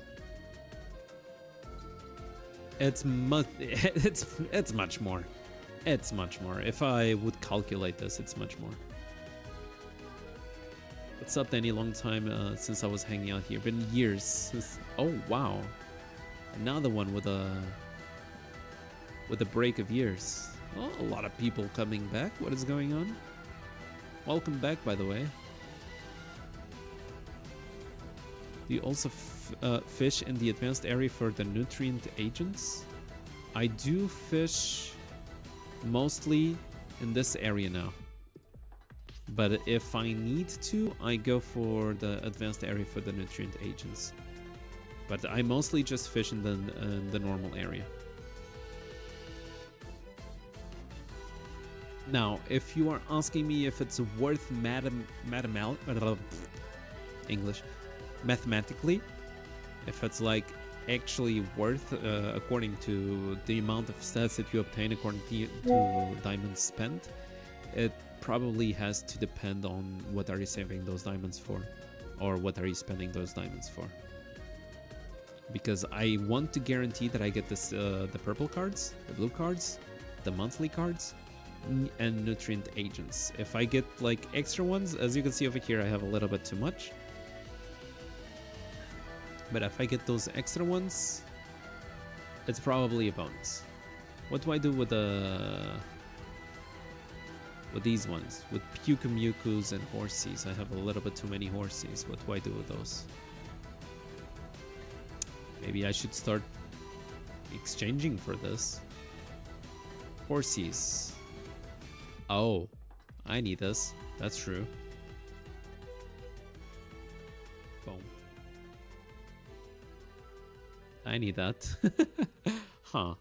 It's much more. It's much more. If I would calculate this, it's much more. What's up, Danny? Long time since I was hanging out here. Been years since. Oh wow, another one with a break of years. Oh, a lot of people coming back. What is going on? Welcome back, by the way. Do you also fish in the advanced area for the nutrient agents? I do fish mostly in this area now. But if I need to, I go for the advanced area for the nutrient agents. But I mostly just fish in the normal area. Now, if you are asking me if it's worth mathematically, if it's like actually worth according to the amount of stats that you obtain according to diamonds spent, it probably has to depend on what are you saving those diamonds for, or what are you spending those diamonds for. Because I want to guarantee that I get this the purple cards, the blue cards, the monthly cards, and nutrient agents. If I get like extra ones, as you can see over here, I have a little bit too much. But if I get those extra ones, it's probably a bonus. What do I do with these ones? With Pukamewkus and Horsies. I have a little bit too many Horsies. What do I do with those? Maybe I should start exchanging for this. Horsies. Oh, I need this. That's true. Boom. I need that. Huh.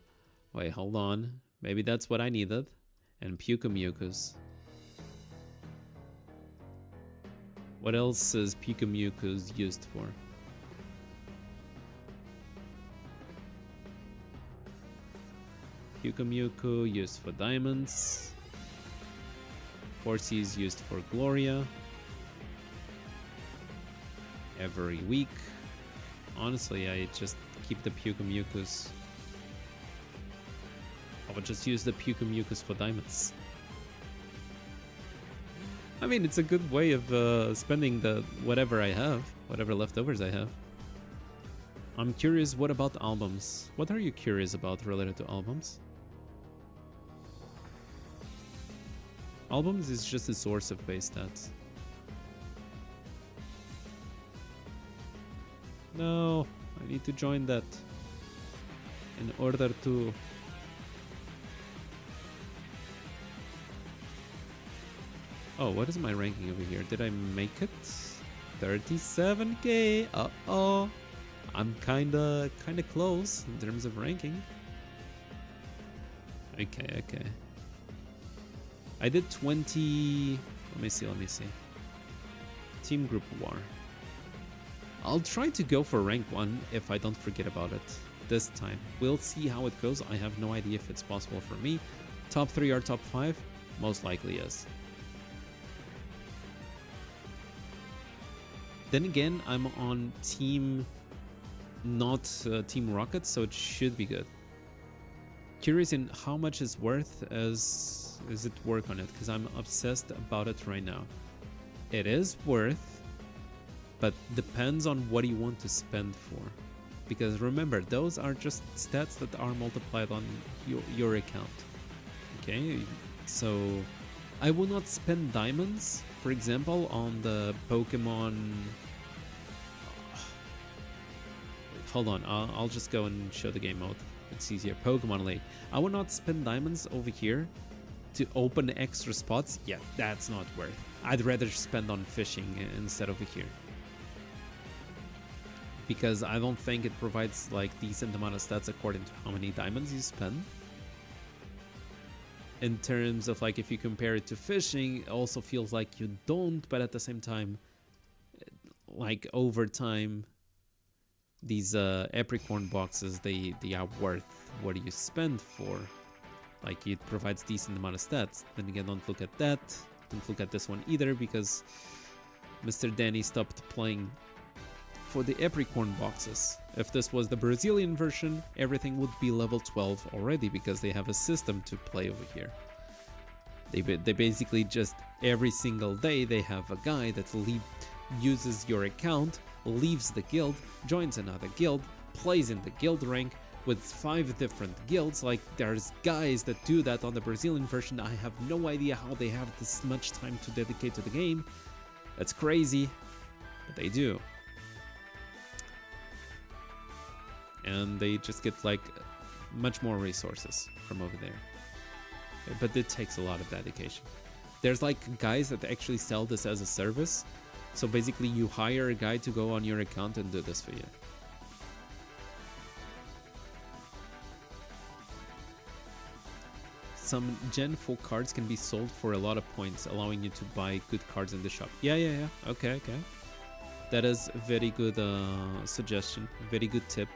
Wait, hold on. Maybe that's what I needed. And Pukamewkus. What else is Pukamewkus used for? Pukamewku used for diamonds. Horsies used for Gloria. Every week. Honestly, I just keep the Pukamewkus. I would just use the Pukamewkus for diamonds. I mean, it's a good way of spending the whatever I have, whatever leftovers I have. I'm curious, what about albums? What are you curious about related to albums? Albums is just a source of base stats. No, I need to join that in order to... Oh, what is my ranking over here? Did I make it? 37k. Uh-oh. I'm kinda close in terms of ranking. Okay. I did 20... Let me see. Team Group War. I'll try to go for rank 1 if I don't forget about it this time. We'll see how it goes. I have no idea if it's possible for me. Top 3 or top 5? Most likely is. Then again, I'm on team... not Team Rocket, so it should be good. Curious in how much is worth as it work on it, because I'm obsessed about it right now. It is worth, but depends on what you want to spend for. Because remember, those are just stats that are multiplied on your account. Okay, so I will not spend diamonds, for example, on the Pokemon... Hold on, I'll just go and show the game mode. It's easier. Pokemon League. I will not spend diamonds over here to open extra spots. Yeah, that's not worth. I'd rather spend on fishing instead over here. Because I don't think it provides like decent amount of stats according to how many diamonds you spend. In terms of like if you compare it to fishing, it also feels like you don't, but at the same time, like over time, these apricorn boxes, they are worth what you spend for. Like it provides decent amount of stats. Then again, don't look at that. Don't look at this one either, because Mr. Danny stopped playing for the apricorn boxes. If this was the Brazilian version, everything would be level 12 already, because they have a system to play over here. They basically just every single day they have a guy that uses your account, leaves the guild, joins another guild, plays in the guild rank with 5 different guilds. Like there's guys that do that on the Brazilian version. I have no idea how they have this much time to dedicate to the game. That's crazy, but they do. And they just get like much more resources from over there. But it takes a lot of dedication. There's like guys that actually sell this as a service. So basically you hire a guy to go on your account and do this for you. Some Gen 4 cards can be sold for a lot of points, allowing you to buy good cards in the shop. Yeah. Okay. That is a very good suggestion, very good tip.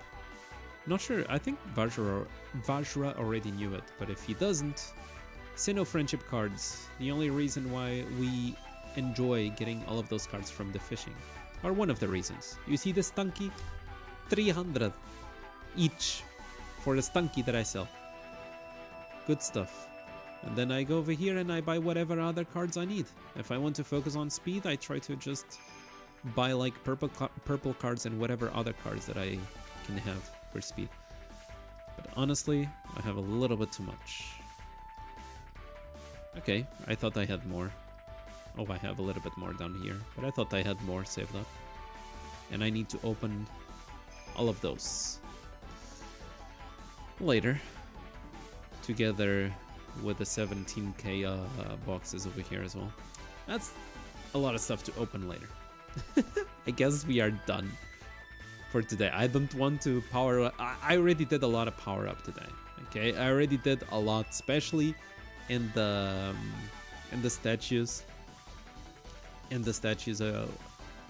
Not sure. I think Vajra already knew it, but if he doesn't, Sinnoh friendship cards. The only reason why we enjoy getting all of those cards from the fishing, or one of the reasons. You see the Stunky? 300 each for the Stunky that I sell. Good stuff. And then I go over here and I buy whatever other cards I need. If I want to focus on speed, I try to just buy like purple cards and whatever other cards that I can have for speed. But honestly, I have a little bit too much. Okay, I thought I had more. Oh, I have a little bit more down here, but I thought I had more saved up. And I need to open all of those later, together with the 17k boxes over here as well. That's a lot of stuff to open later. I guess we are done for today. I don't want to power up. I already did a lot of power up today. Okay, I already did a lot, especially in the statues. In the statues,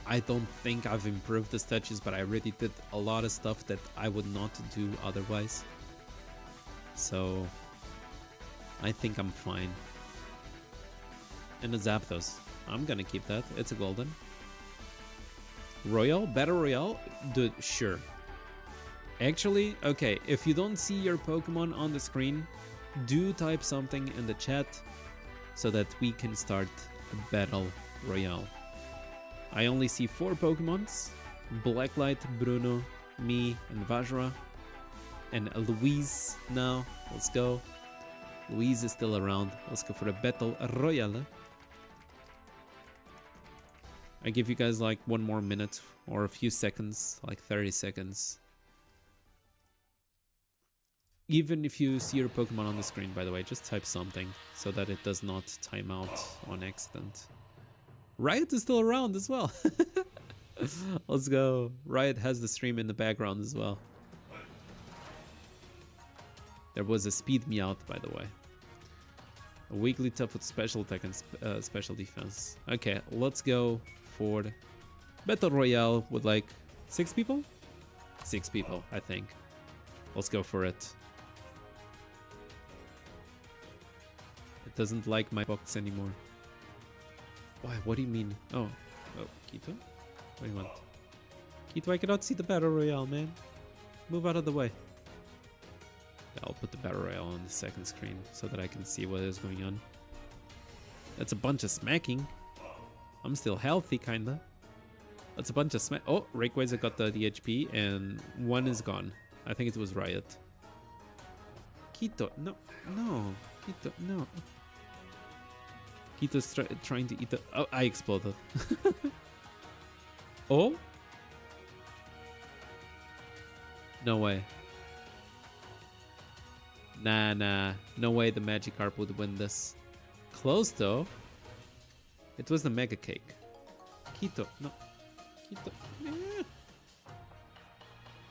I don't think I've improved the statues, but I already did a lot of stuff that I would not do otherwise. So I think I'm fine. And the Zapdos, I'm gonna keep that. It's a golden. Royale? Battle Royale? Dude, sure. Actually, okay, if you don't see your Pokemon on the screen, do type something in the chat so that we can start a Battle Royale. I only see 4 Pokemons. Blacklight, Bruno, me, and Vajra. And Louise now. Let's go. Louise is still around. Let's go for a Battle Royale. I give you guys like 1 more minute or a few seconds, like 30 seconds. Even if you see your Pokemon on the screen, by the way, just type something so that it does not time out on accident. Riot is still around as well. Let's go. Riot has the stream in the background as well. There was a speed Meowth, by the way. A weekly tough with special attack and special defense. Okay, let's go for the Battle Royale with like 6 people? 6 people, I think. Let's go for it. It doesn't like my box anymore. Why? What do you mean? Oh, Kito? What do you want? Kito, I cannot see the Battle Royale, man. Move out of the way. Yeah, I'll put the Battle Royale on the second screen so that I can see what is going on. That's a bunch of smacking. I'm still healthy, kinda. That's a bunch of smack. Oh, Rayquaza got the HP and 1 is gone. I think it was Riot. Kito, no, no. Kito, no. Kito's trying to eat the... Oh, I exploded. Oh? No way. Nah. No way the Magikarp would win this. Close, though. It was the Mega Cake. Kito, no. Kito. Yeah.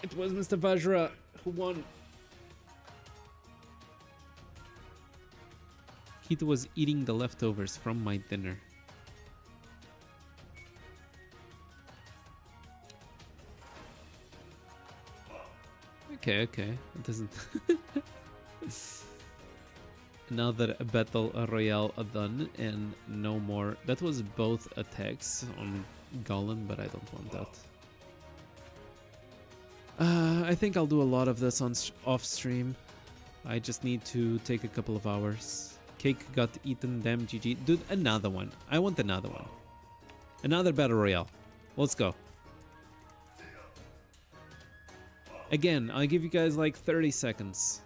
It was Mr. Vajra who won. Kito was eating the leftovers from my dinner. Okay. It doesn't... Another Battle Royale done and no more. That was both attacks on Golem, but I don't want that. I think I'll do a lot of this on off stream. I just need to take a couple of hours. Cake got eaten, damn GG. Dude, another one. I want another one. Another Battle Royale. Let's go. Again, I'll give you guys like 30 seconds.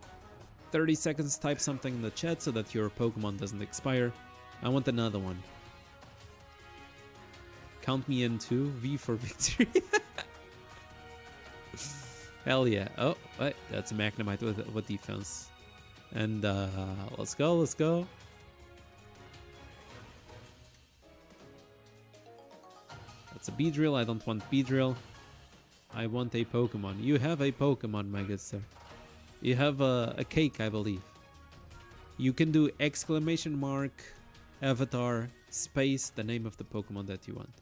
30 seconds, type something in the chat so that your Pokemon doesn't expire. I want another one. Count me in too. V for victory. Hell yeah. Oh, wait, that's a Magnemite with defense. And let's go. That's a Beedrill. I don't want Beedrill. I want a Pokemon. You have a Pokemon, my good sir. You have a cake, I believe. You can do exclamation mark, avatar, space, the name of the Pokemon that you want.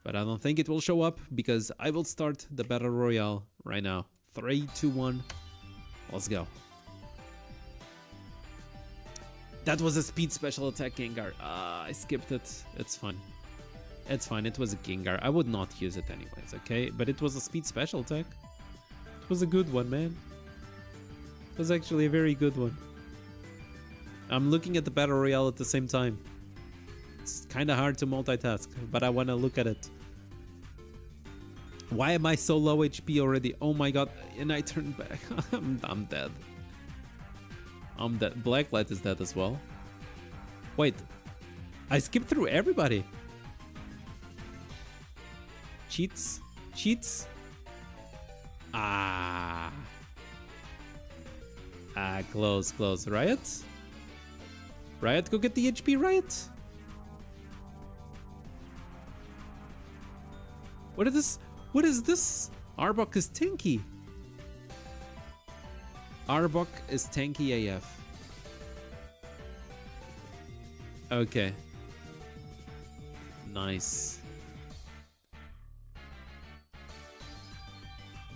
But I don't think it will show up because I will start the Battle Royale right now. 3, 2, 1. Let's go. That was a speed special attack Gengar. I skipped it. It's fine. It's fine. It was a Gengar. I would not use it anyways, okay? But it was a speed special attack. It was a good one, man. It was actually a very good one. I'm looking at the battle royale at the same time. It's kind of hard to multitask, but I want to look at it. Why am I so low HP already? Oh my god, and I turned back. I'm dead. I'm dead. Blacklight is dead as well. Wait, I skipped through everybody. Cheats? Cheats? Close, close. Riot? Riot, go get the HP, Riot. What is this? What is this? Arbok is tanky. Arbok is tanky AF. Okay. Nice.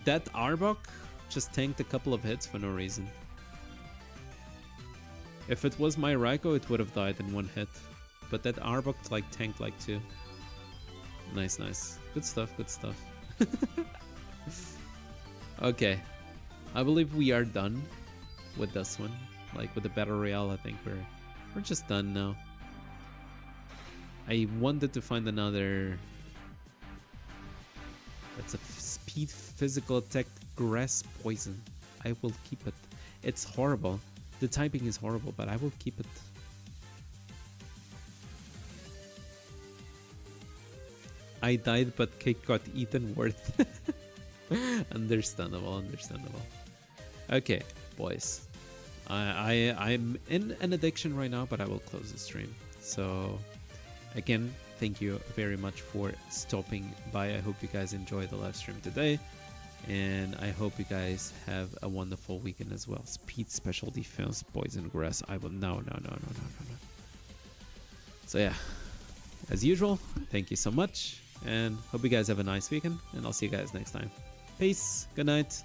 That Arbok just tanked a couple of hits for no reason. If it was my Raikou, it would have died in one hit. But that Arbok like tanked like 2. Nice, nice. Good stuff, good stuff. Okay. I believe we are done with this one. Like with the battle royale, I think we're just done now. I wanted to find another. That's a speed physical attack grass poison. I will keep it. It's horrible. The typing is horrible, but I will keep it. I died, but cake got eaten. Worth. Understandable, understandable. Okay, boys. I'm in an addiction right now, but I will close the stream. So, again, thank you very much for stopping by. I hope you guys enjoyed the live stream today. And I hope you guys have a wonderful weekend as well. Speed, special defense, poison grass. I will... No. So yeah, as usual, thank you so much. And hope you guys have a nice weekend. And I'll see you guys next time. Peace. Good night.